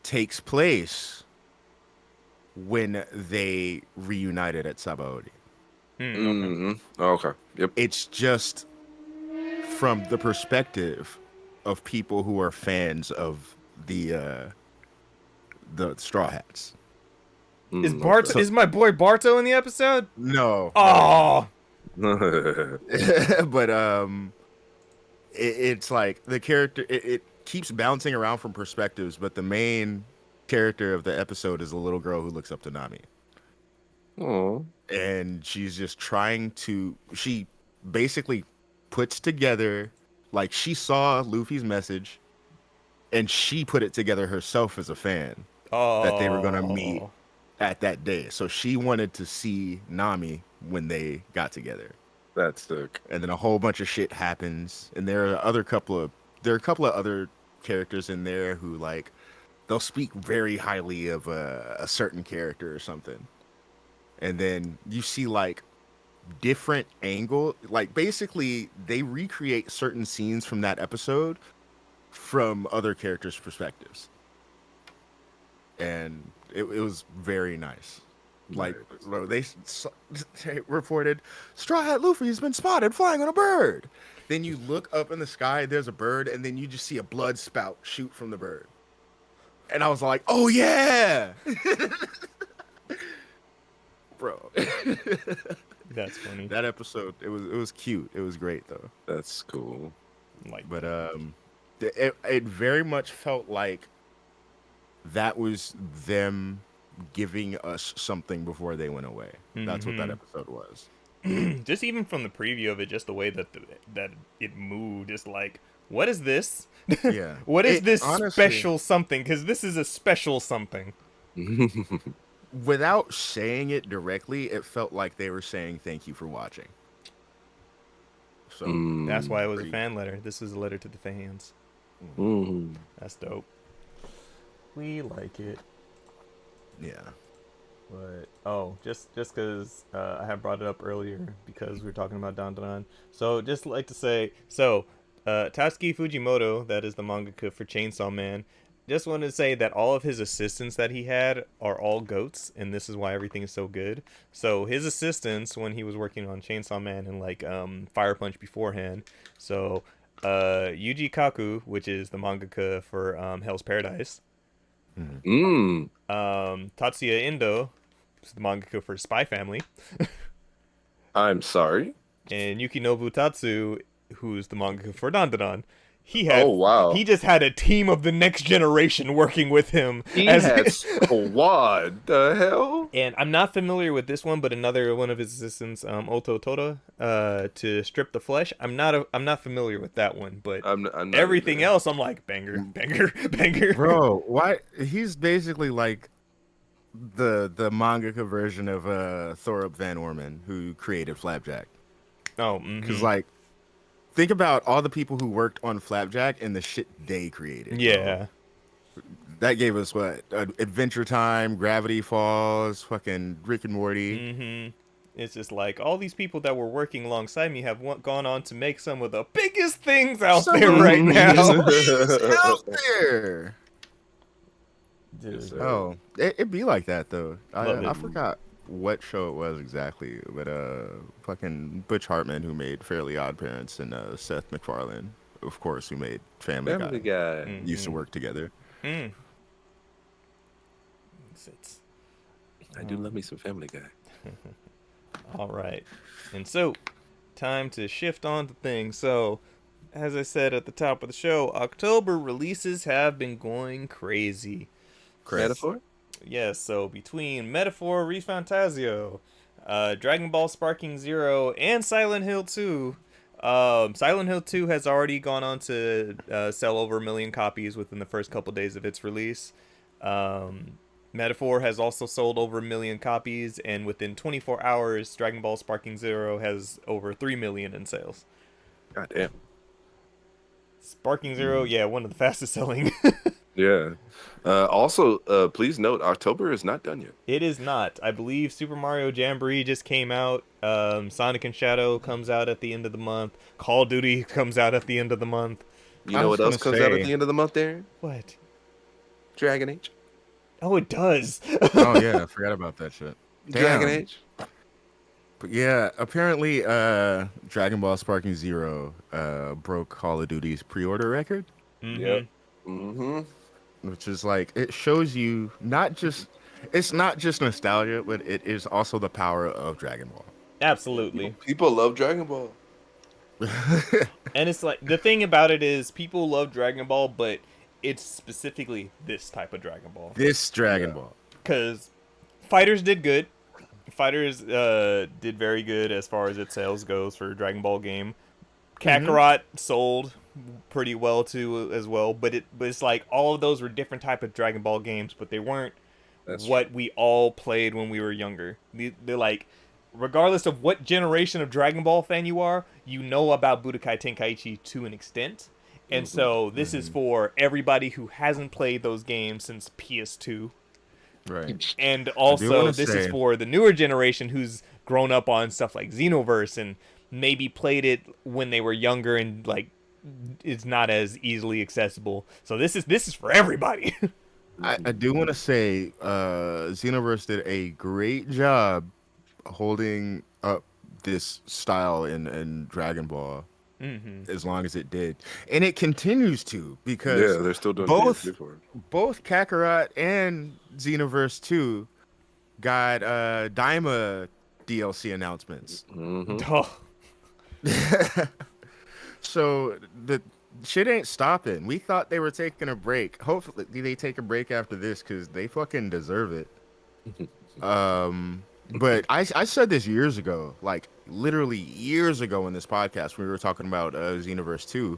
takes place when they reunited at Sabaody. Okay. Mm-hmm. Okay. Yep. It's just from the perspective of people who are fans of the Straw Hats. Is Mm, Bart? Is my boy Barto in the episode? No. Oh. okay. But it's like the character it keeps bouncing around from perspectives, but the main character of the episode is a little girl who looks up to Nami, Oh. and she's just she basically puts together, like, she saw Luffy's message and she put it together herself as a fan that they were gonna meet Oh, at that day. So she wanted to see Nami when they got together, That's sick. and then a whole bunch of shit happens. And there are a couple of other characters in there who like they'll speak very highly of a certain character or something, and then you see like different angle, like basically they recreate certain scenes from that episode from other characters' perspectives, and it was very nice. Like bro, they reported Straw Hat Luffy has been spotted flying on a bird. Then you look up in the sky, there's a bird, and then you just see a blood spout shoot from the bird. And I was like, oh yeah, bro. that's funny. That episode, it was cute. It was great though. That's cool. Like, But it very much felt like that was them giving us something before they went away. That's what that episode was. just even from the preview of it, just the way that that it moved, is like, what is this? Yeah. What is It- this honestly- special something? Because this is a special something. Without saying it directly, it felt like they were saying thank you for watching. So That's why it was a Great. fan letter. This is a letter to the fans. Mm. That's dope. We like it. yeah. But just because I had brought it up earlier because we were talking about Dan Dan. So just like to say, Tatsuki Fujimoto, that is the mangaka for Chainsaw Man, just wanted to say that all of his assistants that he had are all goats, and this is why everything is so good. So his assistants when he was working on Chainsaw Man and like Fire Punch beforehand. So Yuji Kaku, which is the mangaka for Hell's Paradise. Mm. Tatsuya Endo, who's the mangaka for Spy Family, I'm sorry. and Yukinobu Tatsu, who's the mangaka for Dandadan. He had, Oh, wow. he just had a team of the next generation working with him. He had squad. The hell? And I'm not familiar with this one, but another one of his assistants, Oto Toda, to strip the flesh. I'm not familiar with that one, but I'm not everything either. else, I'm like banger, banger. Bro, why he's basically like the mangaka version of Thorup Van Orman who created Flapjack. Oh, Because like think about all the people who worked on Flapjack and the shit they created. bro. yeah. That gave us what? Adventure Time, Gravity Falls, fucking Rick and Morty. It's just like all these people that were working alongside me have gone on to make some of the biggest things out there right now. It's out there. Dude. Yes, sir. Oh, it'd be like that though. Love I it. forgot what show it was exactly, but fucking Butch Hartman who made Fairly Odd Parents and Seth MacFarlane, of course, who made Family Family Guy, Guy. used to work together. Mm. I do love me some Family Guy. All right. And so, time to shift on to things. So, as I said at the top of the show, October releases have been going crazy. Metaphor? Yes, so between Metaphor, ReFantazio, Dragon Ball Sparking Zero, and Silent Hill 2, Silent Hill 2 has already gone on to sell over 1 million copies within the first couple days of its release. Metaphor has also sold over 1 million copies, and within 24 hours, Dragon Ball Sparking Zero has over 3 million in sales. God damn. Sparking Zero, yeah, one of the fastest selling. Yeah. Also, please note, October is not done yet. It is not. I believe Super Mario Jamboree just came out. Sonic and Shadow comes out at the end of the month. Call of Duty comes out at the end of the month. You I know was what else gonna comes out say- at the end of the month, Darren? What? Dragon Age. Oh, it does. Oh yeah, I forgot about that shit. Dragon Damn. Age. But yeah, apparently Dragon Ball Sparking Zero broke Call of Duty's pre-order record, Yep. Mm-hmm. which is like it shows you it's not just nostalgia, but it is also the power of Dragon Ball. Absolutely. People love Dragon Ball. And it's like, the thing about it is people love Dragon Ball, but it's specifically this type of Dragon Ball. This Dragon Yeah. Ball. Because Fighters did good. Fighters did very good as far as its sales goes for a Dragon Ball game. Kakarot sold pretty well too as well, but it's like all of those were different type of Dragon Ball games, but they weren't That's what we all played when we were younger. They're like, regardless of what generation of Dragon Ball fan you are, you know about Budokai Tenkaichi to an extent. And so this is for everybody who hasn't played those games since PS2. Right. And I do also wanna this is say- for the newer generation who's grown up on stuff like Xenoverse and maybe played it when they were younger and like it's not as easily accessible. So this is for everybody. I do want to say Xenoverse did a great job holding up this style in Dragon Ball as long as it did. And it continues to, because yeah, they're still doing both DLC for it. both Kakarot and Xenoverse 2 got Daima DLC announcements. Oh, So the shit ain't stopping. We thought they were taking a break. Hopefully they take a break after this because they fucking deserve it. But I said this years ago, like literally years ago in this podcast when we were talking about Xenoverse 2.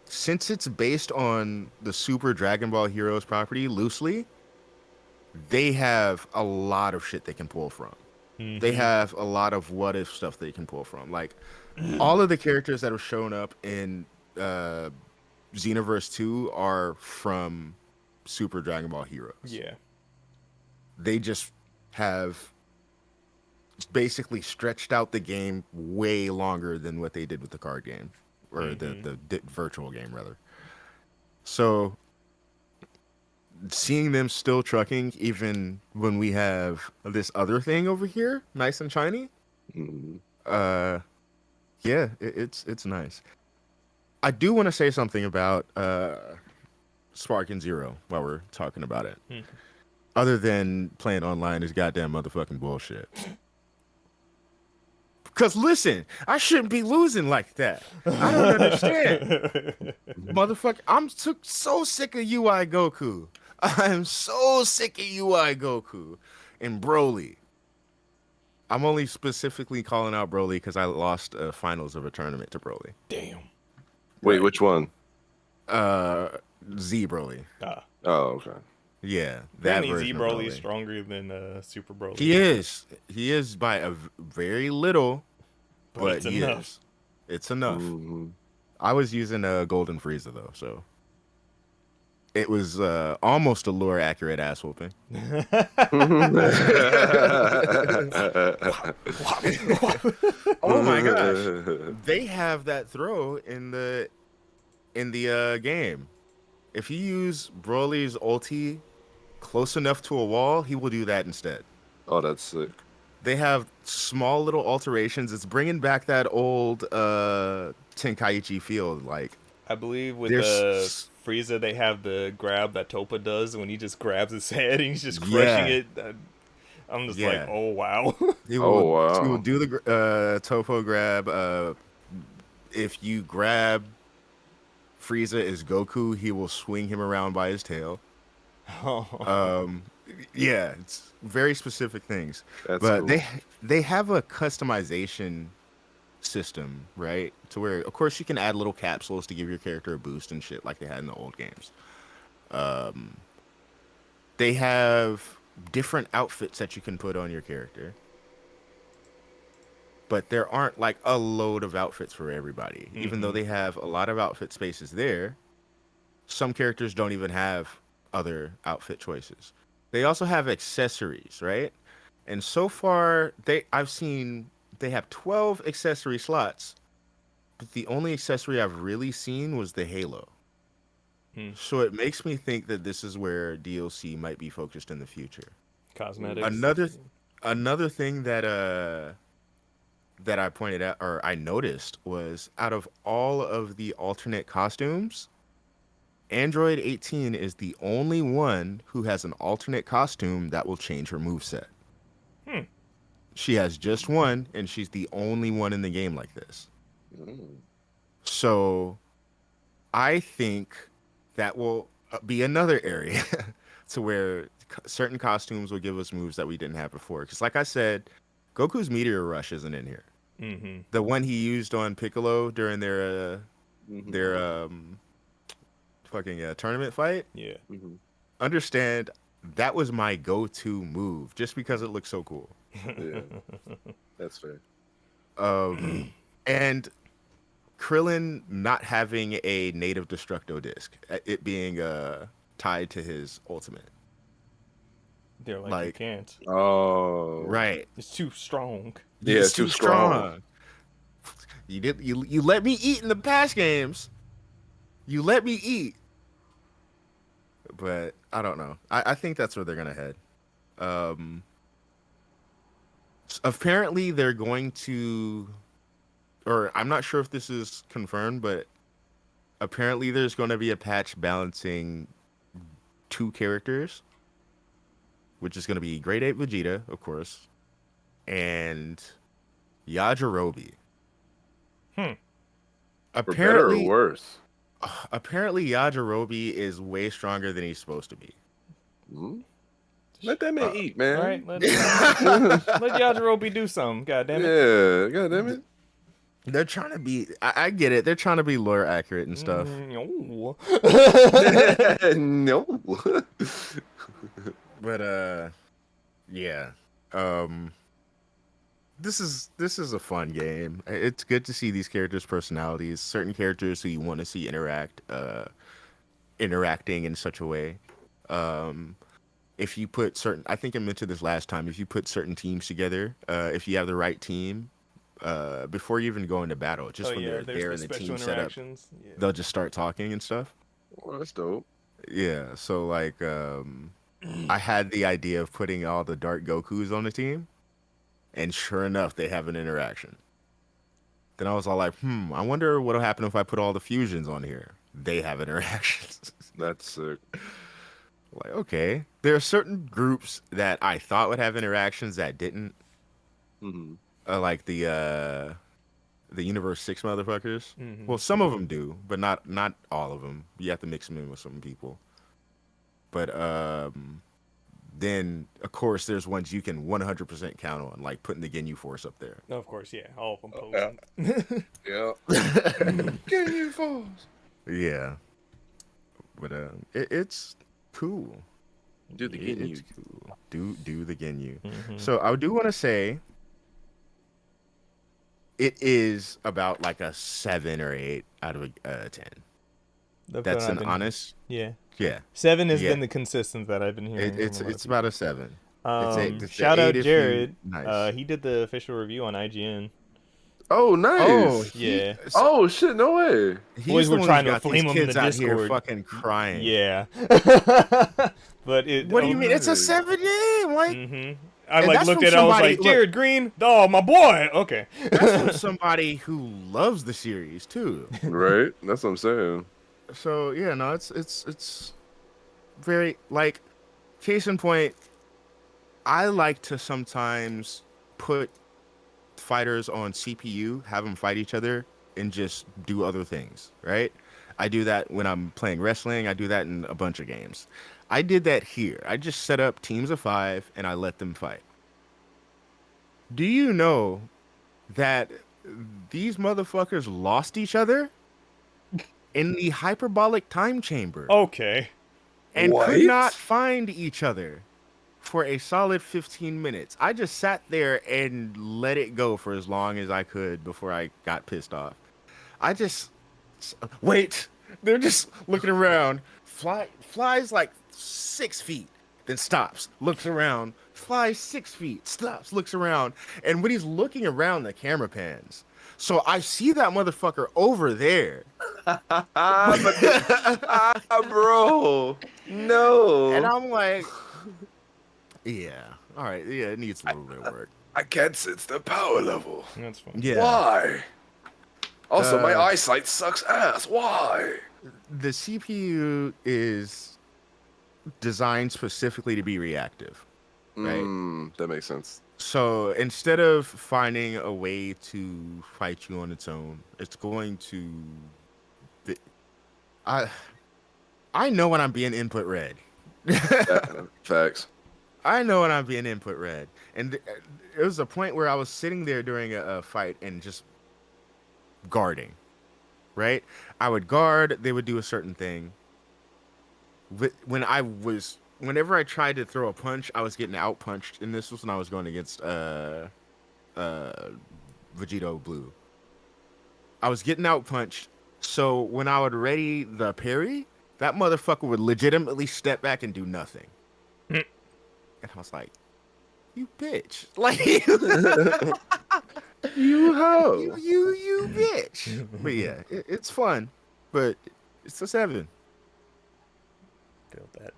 Since it's based on the Super Dragon Ball Heroes property loosely, they have a lot of shit they can pull from. They have a lot of what if stuff they can pull from. Like all of the characters that have shown up in Xenoverse 2 are from Super Dragon Ball Heroes. yeah. They just have basically stretched out the game way longer than what they did with the card game, or the virtual game rather. So seeing them still trucking even when we have this other thing over here nice and shiny, yeah, it's nice. I do want to say something about Spark and Zero while we're talking about it. Other than playing online is goddamn motherfucking bullshit. Because listen, I shouldn't be losing like that. I don't understand. Motherfucker, I'm so sick of UI Goku. I'm so sick of UI Goku and Broly. I'm only specifically calling out Broly because I lost finals of a tournament to Broly. Damn. Wait, which one? Z Broly. Oh, okay. Yeah, that Apparently version Z of Broly is stronger than Super Broly. He is. He is by a very little, but it's he enough. is. It's enough. Mhm. I was using a Golden Frieza though, so it was almost a lore accurate ass whooping. Oh my gosh, they have that throw in the game. If you use Broly's ulti close enough to a wall, he will do that instead. Oh, that's sick. They have small little alterations. It's bringing back that old Tenkaichi feel. Like I believe with there's Frieza, they have the grab that Toppa does when he just grabs his head and he's just crushing Yeah. it. I'm just like, Yeah. oh wow. he Oh, will, wow. he will do the Topo grab. If you grab Frieza as Goku, he will swing him around by his tail. Yeah, it's very specific things. That's But cool. they have a customization system, right? To where, of course, you can add little capsules to give your character a boost and shit like they had in the old games. They have different outfits that you can put on your character. But there aren't like a load of outfits for everybody. Even though they have a lot of outfit spaces there, some characters don't even have other outfit choices. They also have accessories, right? And so far, I've seen they have 12 accessory slots, but the only accessory I've really seen was the halo. So it makes me think that this is where DLC might be focused in the future. Cosmetics. Another thing that I pointed out or I noticed was out of all of the alternate costumes, Android 18 is the only one who has an alternate costume that will change her moveset. She has just one, and she's the only one in the game like this. So I think that will be another area to where certain costumes will give us moves that we didn't have before. Because like I said, Goku's Meteor Rush isn't in here. Mm-hmm. The one he used on Piccolo during Mhm. their fucking tournament fight. Yeah. Mhm. Understand that was my go-to move just because it looks so cool. Yeah, that's fair. And Krillin not having a native destructo disc, it being tied to his ultimate. They're like, you Like, can't. Oh, right. It's too strong. Yeah, It's too too strong. You let me eat in the past games. You let me eat. But I don't know. I think that's where they're gonna head. Apparently they're going to, or I'm not sure if this is confirmed, but apparently there's going to be a patch balancing two characters, which is going to be Grade 8 Vegeta, of course, and Yajirobe. Hmm. For better or Apparently, worse. apparently Yajirobe is way stronger than he's supposed to be. Mhm. Let that man eat, man. All right, let Yajirobe do something. God damn it. Yeah, god damn it. They're trying to be. I get it. They're trying to be lore accurate and stuff. No. No. But yeah. This is a fun game. It's good to see these characters' personalities, certain characters who you want to see interacting in such a way. If you put certain, I think I mentioned this last time, if you put certain teams together, if you have the right team, before you even go into battle, just when they're there and the team set up, Yeah. they'll just start talking and stuff. Well, that's dope. Yeah, so like I had the idea of putting all the Dark Gokus on the team, and sure enough, they have an interaction. Then I was all like, I wonder what'll happen if I put all the fusions on here. They have interactions. That's sick. Like, okay. There are certain groups that I thought would have interactions that didn't. Hmm. Like the Universe 6 motherfuckers. Mhm. Well, some of them do, but not all of them. You have to mix them in with some people. But then, of course, there's ones you can 100% count on, like putting the Ginyu Force up there. Of course, yeah. All of them yeah. posing. Yeah. Can you falls? Yeah. But it's cool. Do the It's Ginyu. cool. Do the Ginyu. Mhm. So I do want to say it is about like a 7 or 8 out of a 10. That's an honest. Yeah. Yeah. 7 has Yeah. been the consistent that I've been hearing. It's about a 7. It's a Shout 8 out if you- Jared. Nice. He did the official review on IGN. Oh, nice. Oh, Yeah. Oh, shit, no way. Boys the were one trying who's to got these flame him in kids the out here Discord. fucking crying. Yeah. But it. What do you mean? It's a 7 game. Like Mm-hmm. I And like that's looked from at it. I was somebody- like, look- Jared Green. Oh, my boy. Okay. that's from somebody who loves the series too. Right? That's what I'm saying. So yeah, no, it's very like case in point. I like to sometimes put fighters on CPU, have them fight each other, and just do other things. Right? I do that when I'm playing wrestling. I do that in a bunch of games. I did that here. I just set up teams of 5 and I let them fight. Do you know that these motherfuckers lost each other in the hyperbolic time chamber Okay. and What? could not find each other for a solid 15 minutes? I just sat there and let it go for as long as I could before I got pissed off. I just wait. They're just looking around. Flies like 6 feet, then stops, looks around, flies 6 feet, stops, looks around, and when he's looking around, the camera pans. So I see that motherfucker over there, Bro. No. and I'm like, yeah, all right, yeah, it needs a little bit of work. I can't sense the power level. That's fine. Yeah, Why? Also, my Uh, eyesight sucks ass. Why? the CPU is designed specifically to be reactive. Right. That makes sense. So instead of finding a way to fight you on its own, it's going to. I know when I'm being input read. Yeah, facts. I know when I'm being input read, and it was a point where I was sitting there during a fight and just guarding. Right, I would guard. They would do a certain thing. Whenever I tried to throw a punch, I was getting out punched, and this was when I was going against uh Vegito Blue. I was getting out punched, so when I would ready the parry, that motherfucker would legitimately step back and do nothing. Mm. And I was like, "You bitch!" Like You ho. you bitch. But yeah, it's fun, but it's a 7. Feel that.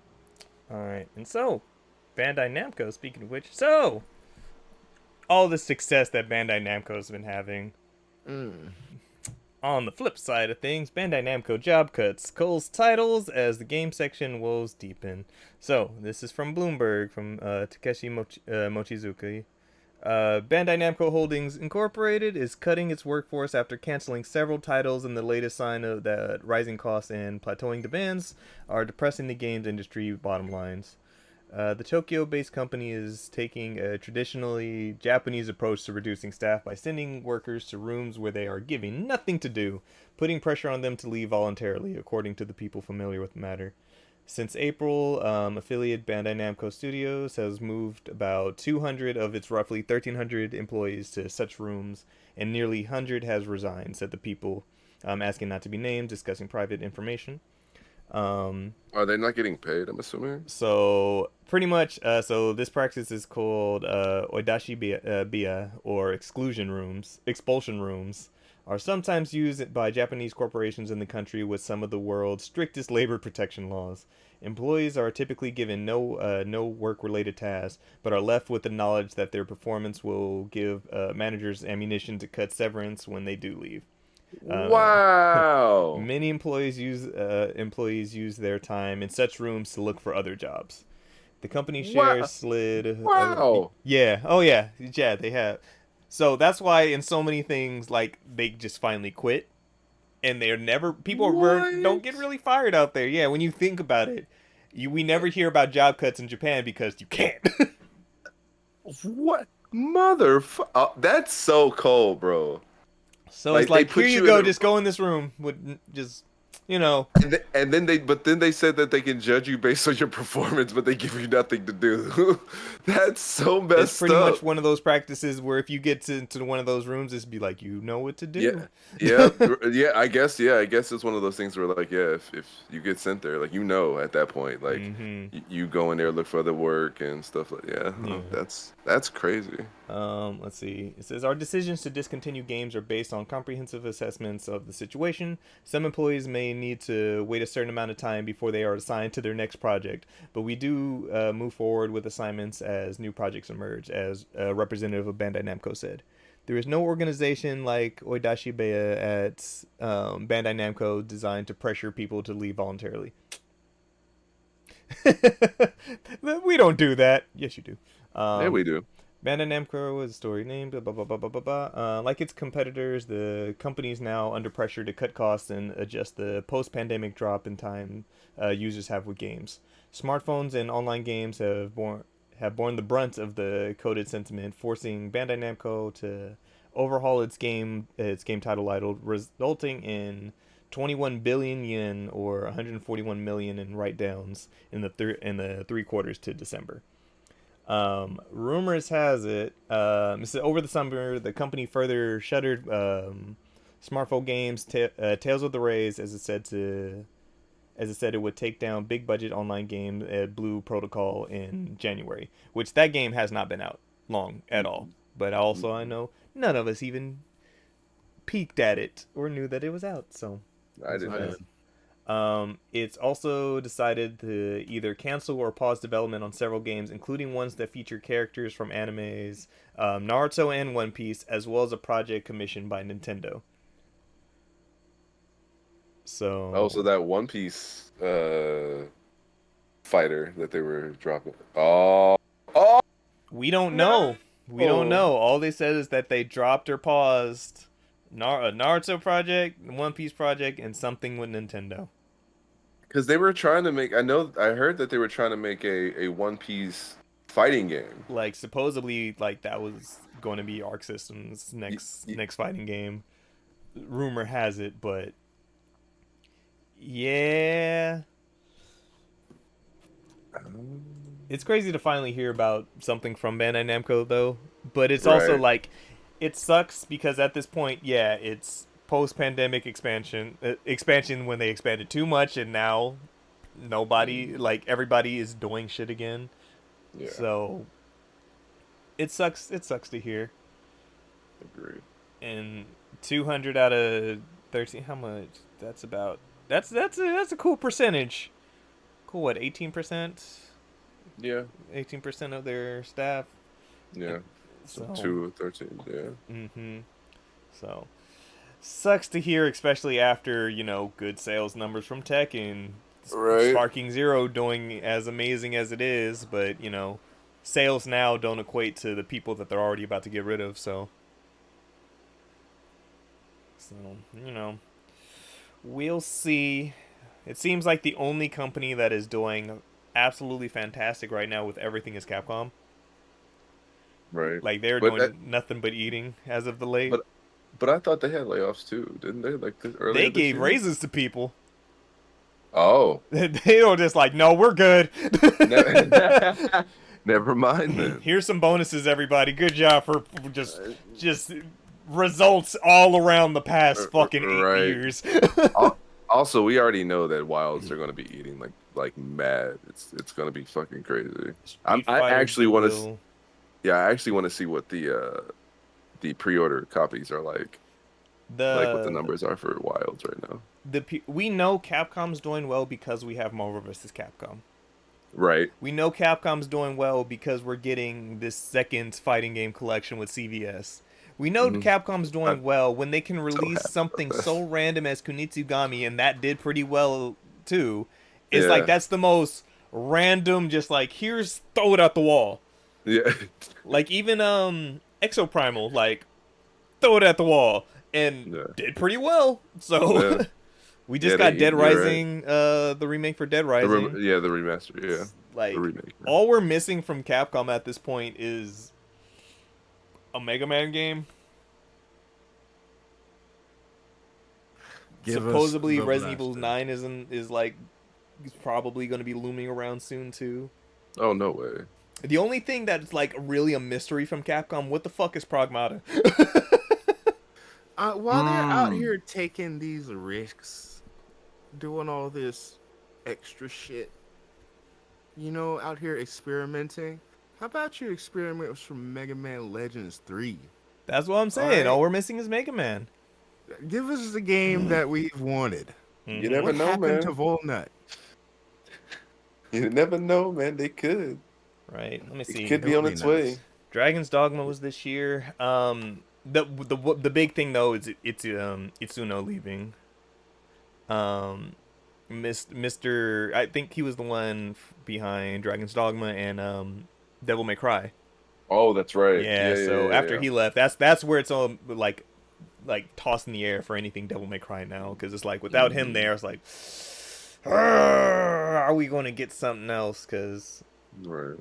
All right, and so Bandai Namco. Speaking of which, so all the success that Bandai Namco's been having. Mm. On the flip side of things, Bandai Namco job cuts Cole's titles as the game section woes deepen. So, this is from Bloomberg, from Takeshi Mochizuki. Bandai Namco Holdings Incorporated is cutting its workforce after canceling several titles in the latest sign of that rising costs and plateauing demands are depressing the games industry bottom lines. The Tokyo-based company is taking a traditionally Japanese approach to reducing staff by sending workers to rooms where they are given nothing to do, putting pressure on them to leave voluntarily, according to the people familiar with the matter. Since April, affiliate Bandai Namco Studios has moved about 200 of its roughly 1,300 employees to such rooms, and nearly 100 has resigned, said the people, asking not to be named, discussing private information. Are they not getting paid? I'm assuming. So pretty much, so this practice is called oidashi bia, or expulsion rooms, are sometimes used by Japanese corporations in the country with some of the world's strictest labor protection laws. Employees are typically given no work-related tasks, but are left with the knowledge that their performance will give managers ammunition to cut severance when they do leave. Wow. Many employees use their time in such rooms to look for other jobs. The company shares slid. Wow. Yeah. Oh yeah. Yeah. They have. So that's why in so many things, like they just finally quit, and they're never don't get really fired out there. Yeah. When you think about it, we never hear about job cuts in Japan because you can't. What that's so cold, bro. So Like, it's they like, put here you you go, in a- just go in this room. Would just, And then they said that they can judge you based on your performance, but they give you nothing to do. That's so messed it's pretty up. much one of those practices where if you get into one of those rooms, it's be like, you know what to do. Yeah, yeah, yeah. I guess it's one of those things where, like, yeah, if you get sent there, like, at that point, like, you go in there, look for other work and stuff like, yeah. That's crazy. Let's see. It says our decisions to discontinue games are based on comprehensive assessments of the situation. Some employees may need to wait a certain amount of time before they are assigned to their next project, but we do move forward with assignments as new projects emerge, as a representative of Bandai Namco said. There is no organization like Oidashi Bea at Bandai Namco designed to pressure people to leave voluntarily. We don't do that. Yes, you do. Yeah, we do. Bandai Namco is a story named blah, blah, blah, blah, blah, blah. Like its competitors, the company is now under pressure to cut costs and adjust the post-pandemic drop in time users have with games. Smartphones and online games have borne the brunt of the coded sentiment, forcing Bandai Namco to overhaul its game title idle, resulting in 21 billion yen or 141 million in write-downs in the 3 quarters to December. Rumors has it, over the summer, the company further shuttered smartphone games, Tales of the Rays, as it said it would take down big budget online game Blue Protocol in January, which that game has not been out long at all. But also I know none of us even peeked at it or knew that it was out. So I didn't. It's also decided to either cancel or pause development on several games, including ones that feature characters from animes, Naruto and One Piece, as well as a project commissioned by Nintendo. So that One Piece fighter that they were dropping. Oh, we don't know. We don't know. All they said is that they dropped or paused a Naruto project, One Piece project, and something with Nintendo. because they were trying to make. I heard that they were trying to make a One Piece fighting game. Like supposedly, like that was going to be Arc Systems' next y- fighting game. Rumor has it, but yeah, it's crazy to finally hear about something from Bandai Namco though. But it's also Right. like, it sucks because at this point, yeah, it's post-pandemic expansion when they expanded too much, and now nobody, like everybody, is doing shit again. Yeah, So it sucks. It sucks to hear. agreed. And 200 out of 13, how much? That's about that's a cool percentage. Cool, what, 18%? Yeah, 18% of their staff. yeah. So 2 of 13. Yeah. mm-hmm. So sucks to hear, especially after, good sales numbers from Tekken, Right. Sparking Zero doing as amazing as it is, but sales now don't equate to the people that they're already about to get rid of. So we'll see. It seems like the only company that is doing absolutely fantastic right now with everything is Capcom. Right. Like they're But doing that- nothing but eating as of the late. But I thought they had layoffs too, didn't they? Like earlier They this gave year? raises to people. Oh. They don't just like, no, we're good. Never mind then. Here's some bonuses, everybody. Good job for just results all around the past fucking 8 Right. years. Also, we already know that Wilds are going to be eating like mad. It's going to be fucking crazy. I actually want to. Yeah, I actually want to see what the pre-order copies are like what the numbers are for Wilds right now. We know Capcom's doing well because we have Marvel vs. Capcom. Right. We know Capcom's doing well because we're getting this second fighting game collection with CVS. We know Capcom's doing well when they can release something so random as Kunitsugami, and that did pretty well too. It's like that's the most random, just like, here's, throw it out the wall. Yeah. Like even Exoprimal, like, throw it at the wall, and did pretty well. So we just got Dead Rising, the remake for Dead Rising. The remaster, yeah. Like, the remake. all we're missing from Capcom at this point is a Mega Man game. Supposedly Resident Evil 9 is probably going to be looming around soon too. Oh, no way. The only thing that's like really a mystery from Capcom, what the fuck is Pragmata? While they're out here taking these risks, doing all this extra shit, out here experimenting, how about you experiment with some Mega Man Legends 3? That's what I'm saying. All right. we're missing is Mega Man. Give us the game that we've wanted. You never What know, happened man. to Volnut? You never know, man. They could. Right. Let me see. It could be on its way. Dragon's Dogma was this year. The big thing though is it's Itsuno leaving. Mr. I think he was the one behind Dragon's Dogma and Devil May Cry. Oh, that's right. Yeah. So after he left, that's where it's all like tossed in the air for anything Devil May Cry now, because it's like without him there, it's like, are we going to get something else? Because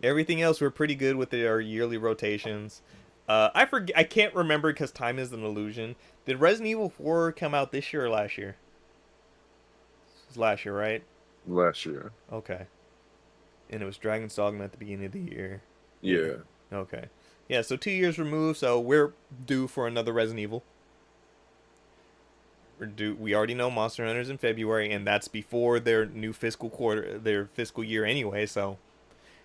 everything else we're pretty good with our yearly rotations. I can't remember because time is an illusion. Did Resident Evil 4 come out this year or last year? It was last year, right? Last year. Okay. And it was Dragon's Dogma at the beginning of the year. Yeah. Okay. Yeah, so 2 years removed, so we're due for another Resident Evil. We already know Monster Hunter's in February, and that's before their new fiscal year anyway, so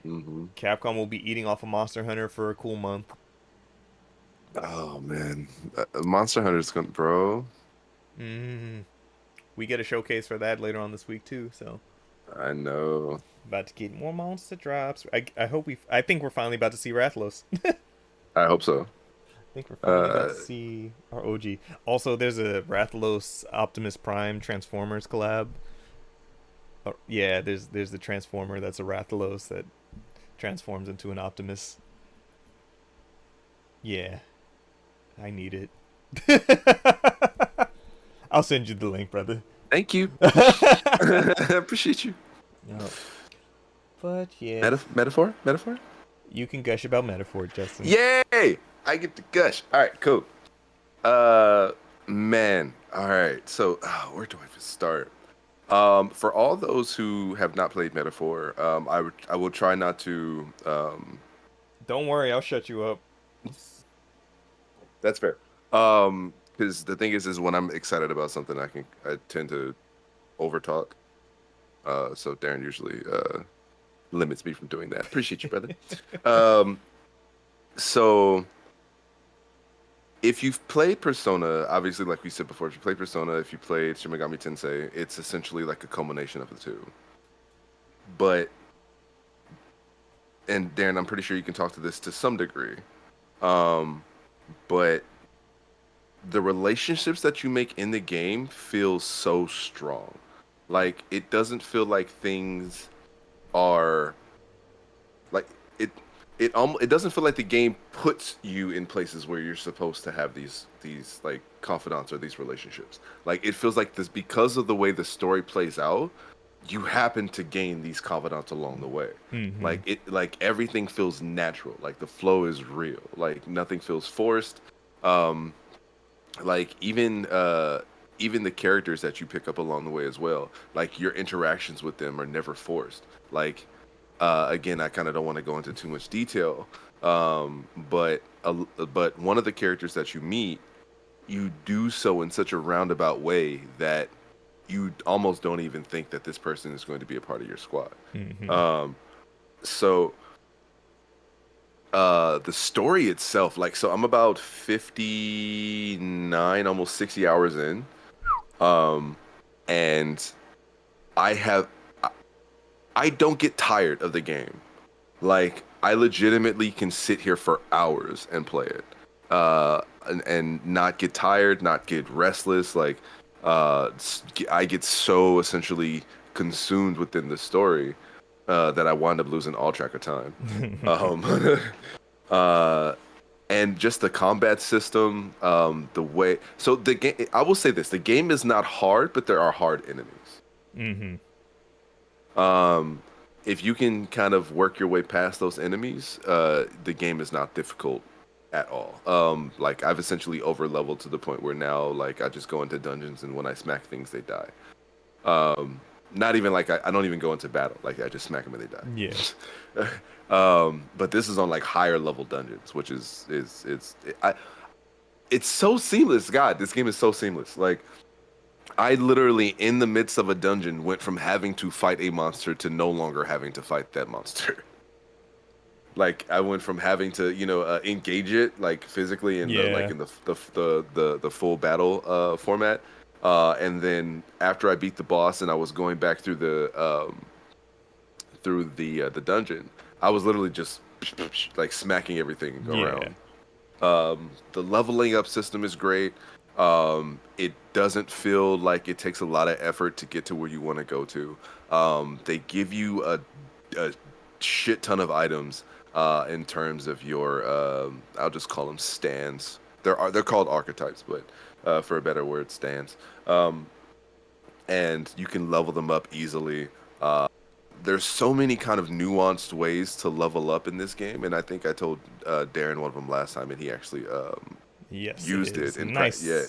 Capcom will be eating off of Monster Hunter for a cool month. Oh, man. Monster Hunter's going to, bro. We get a showcase for that later on this week, too, so. I know. About to get more monster drops. I think we're finally about to see Rathalos. I hope so. I think we're finally about to see our OG. Also, there's a Rathalos Optimus Prime Transformers collab. Oh, yeah, there's the Transformer that's a Rathalos that transforms into an Optimus. Yeah. I need it. I'll send you the link, brother. Thank you. I appreciate you. No. But yeah. Metaphor? You can gush about metaphor, Justin. Yay! I get to gush. All right, cool. Man. All right. So, where do I start? For all those who have not played Metaphor, I will try not to. Don't worry, I'll shut you up. That's fair. Because the thing is when I'm excited about something, I tend to overtalk. So Darren usually limits me from doing that. Appreciate you, brother. So if you've played Persona, obviously, like we said before, if you played Persona, if you played Shin Megami Tensei, it's essentially like a culmination of the two. But, and Darren, I'm pretty sure you can talk to this to some degree. But the relationships that you make in the game feel so strong. Like, it doesn't feel like things are like it doesn't feel like the game puts you in places where you're supposed to have these like confidants or these relationships. Like, it feels like this, because of the way the story plays out, you happen to gain these confidants along the way. Mm-hmm. Like everything feels natural. Like the flow is real. Like nothing feels forced. Like even the characters that you pick up along the way as well, like your interactions with them are never forced. Like again, I kind of don't want to go into too much detail, but one of the characters that you meet, you do so in such a roundabout way that you almost don't even think that this person is going to be a part of your squad. Mm-hmm. So the story itself, like, so I'm about 59, almost 60 hours in, and I have I don't get tired of the game. Like, I legitimately can sit here for hours and play it, and not get tired, not get restless. Like, I get so essentially consumed within the story that I wind up losing all track of time. Um, and just the combat system, the way. So the game, I will say this: the game is not hard, but there are hard enemies. Mm-hmm. If you can kind of work your way past those enemies, the game is not difficult at all. Like, I've essentially over leveled to the point where now, like, I just go into dungeons, and when I smack things, they die. Not even like I don't even go into battle. Like, I just smack them and they die. Yeah. But this is on like higher level dungeons, which is it's so seamless. God, this game is so seamless. Like, I literally, in the midst of a dungeon, went from having to fight a monster to no longer having to fight that monster. Like, I went from having to, engage it like physically in Yeah. the full battle format, and then after I beat the boss and I was going back through the dungeon, I was literally just like smacking everything Yeah. around. The leveling up system is great. It doesn't feel like it takes a lot of effort to get to where you want to go to. They give you a shit ton of items in terms of your I'll just call them stands. They're called archetypes, but for a better word, stands. And you can level them up easily. There's so many kind of nuanced ways to level up in this game, and I think I told Darren one of them last time, and he actually Yes. used It it is. in Nice. yeah.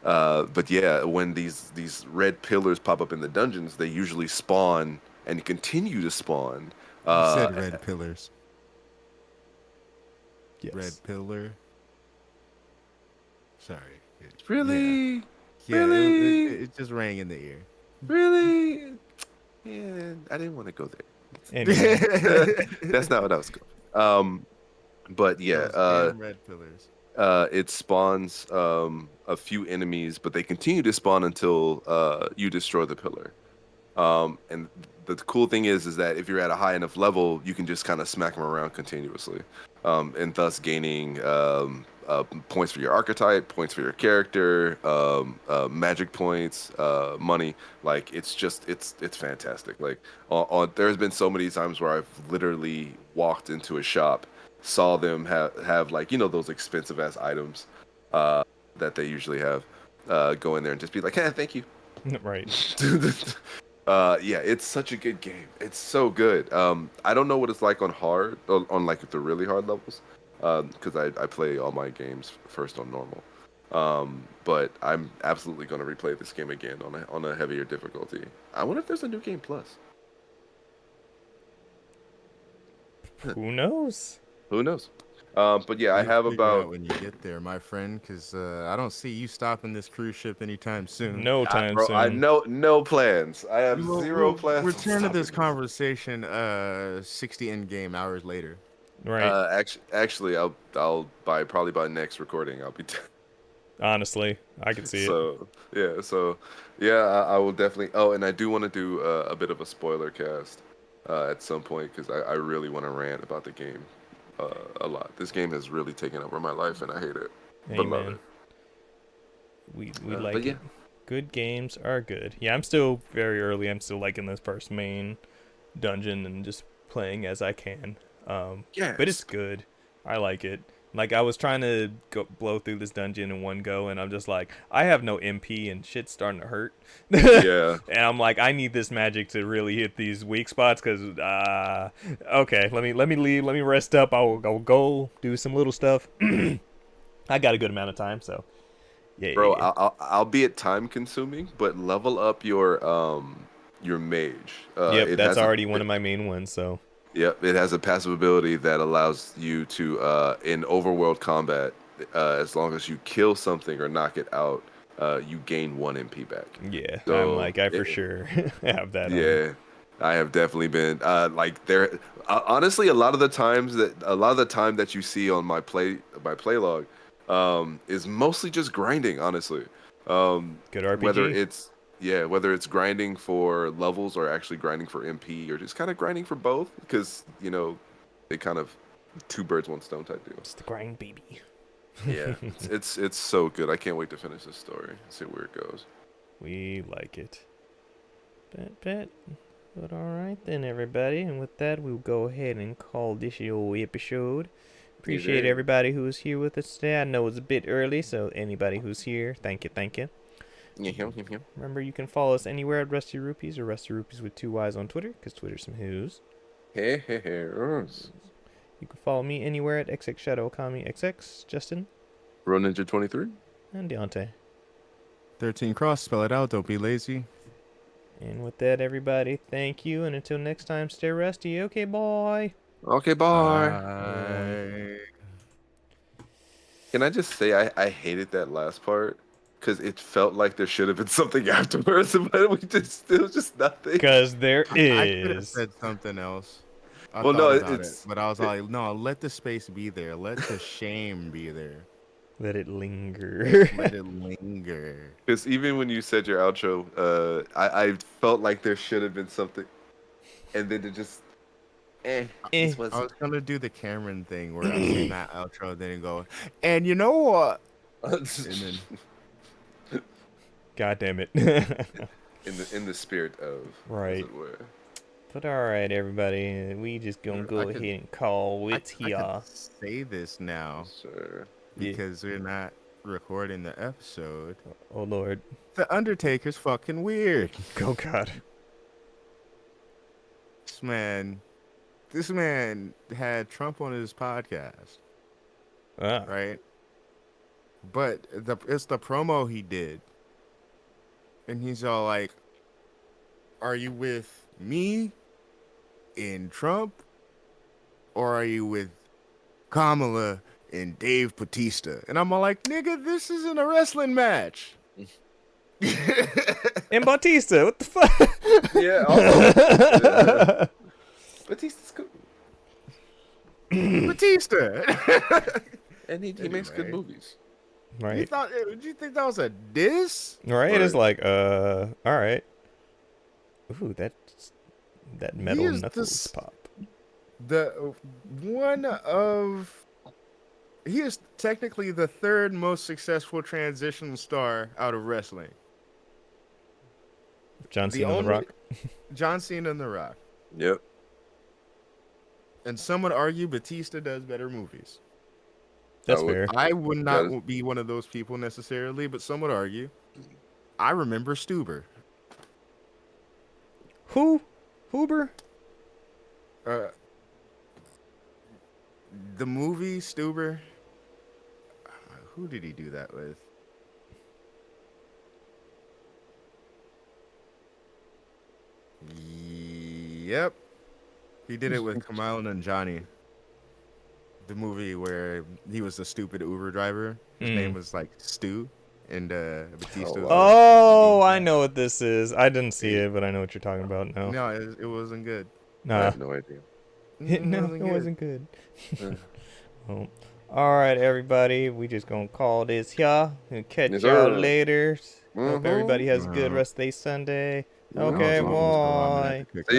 But yeah, when these red pillars pop up in the dungeons, they usually spawn and continue to spawn. You said red pillars. Yes. Red pillar. Sorry. Really, Yeah, really, it just rang in the ear. really. Yeah, I didn't want to go there. Anyway. That's not what I was going. But yeah, Those damn red pillars. it spawns a few enemies, but they continue to spawn until you destroy the pillar. And the cool thing is that if you're at a high enough level, you can just kind of smack them around continuously, and thus gaining points for your archetype, points for your character, magic points, money. Like, it's fantastic. Like, there's been so many times where I've literally walked into a shop, saw them have like, those expensive ass items that they usually have, go in there and just be like, hey, thank you. Right. Yeah, it's such a good game. It's so good. I don't know what it's like on hard, on like the really hard levels, because I play all my games first on normal. But I'm absolutely gonna replay this game again on a heavier difficulty. I wonder if there's a new game plus. Who knows? Who knows? But yeah, I You'll have figure out about when you get there, my friend, because I don't see you stopping this cruise ship anytime soon. No time bro. I soon. no plans. I have We'll, zero we'll plans. on return to this stopping conversation 60 in-game hours later. Right. Actually, I'll probably by next recording I'll be. Honestly, I can see it. Yeah, I will definitely. Oh, and I do want to do a bit of a spoiler cast at some point because I really want to rant about the game a lot. This game has really taken over my life, and I hate it, but love Amen. it. We But like yeah. it. Good games are good. Yeah, I'm still very early. I'm still like in this first main dungeon and just playing as I can. Yes. But it's good. I like it. Like I was trying to blow through this dungeon in one go, and I'm just like, I have no MP, and shit's starting to hurt. Yeah. And I'm like, I need this magic to really hit these weak spots, cause okay, let me leave, let me rest up. I'll go do some little stuff. I got a good amount of time, so yeah, Bro, yeah, yeah. I'll be at time consuming, but level up your mage. Yep, It that's has already one of my main ones. So Yep, it has a passive ability that allows you to in overworld combat, as long as you kill something or knock it out, you gain 1 MP back. yeah, I'm So like, I for sure have that on. yeah, I have definitely been like there. Honestly, a lot of the time that you see on my play log, is mostly just grinding. Honestly, Good whether RPG. whether it's grinding for levels or actually grinding for MP or just kind of grinding for both, because they kind of two birds one stone type deal. It's the grind, baby. Yeah, it's so good. I can't wait to finish this story. See where it goes. We like it. Bet. But alright then, everybody. And with that, we'll go ahead and call this your episode. Appreciate Yeah. everybody who was here with us today. I know it's a bit early, so anybody who's here, thank you. Yeah. Remember, you can follow us anywhere at Rusty Rupees or Rusty Rupees with 2 Y's on Twitter, because Twitter's some who's. Hey. You can follow me anywhere at XX Shadow Okami XX, Justin, Road Ninja 23. and Deontay. 13 cross, spell it out, don't be lazy. And with that, everybody, thank you, and until next time, stay rusty. Okay, bye. Okay, bye. Bye. Can I just say I hated that last part because it felt like there should have been something afterwards, but it was just nothing. Because there I could have is. said something else. I Well, thought no, about it's- it, but I was like, no, let the space be there. Let the shame be there. Let it linger. Let it linger. Because even when you said your outro, I felt like there should have been something, and then it just, this I wasn't. was gonna do the Cameron thing where I say my outro, then go, and you know what? And then God damn it. in the spirit of, Right. as it were. But alright, everybody. We just gonna go I ahead could- and call I it could here. say this now Sure. Yeah. because we're not recording the episode. Oh, Lord. The Undertaker's fucking weird. Oh, God. This man had Trump on his podcast, Ah. right? But it's the promo he did. And he's all like, are you with me in Trump? Or are you with Kamala and Dave Bautista? And I'm all like, nigga, this isn't a wrestling match. And Bautista, what the fuck? Yeah. Also, Batista's cool, Batista. and he makes good Anyway. movies. Right. Did you think that was a diss? Right, it's Right. like, alright. Ooh, that metal is the knuckles pop. He is technically the third most successful transition star out of wrestling. John The Cena on only- the Rock. John Cena and The Rock. Yep. And some would argue Batista does better movies. That's I would- fair. I would Does- not be one of those people necessarily, but some would argue. I remember Stuber. Who? Huber? Uh, the movie Stuber. Who did he do that with? Yep, he did it with Kamal Nanjiani. The movie where he was the stupid Uber driver. His name was like Stu, and Batista. Was Oh, I know what this is. I didn't see it, but I know what you're talking about now. No, it wasn't good. I Nah. have no idea. No, it wasn't good. Well, all right, everybody. We just gonna call this here. We'll catch Yes, y'all sir. later. Hope Mhm. everybody has a good rest of their Sunday. I was Okay, almost going on bye. that. See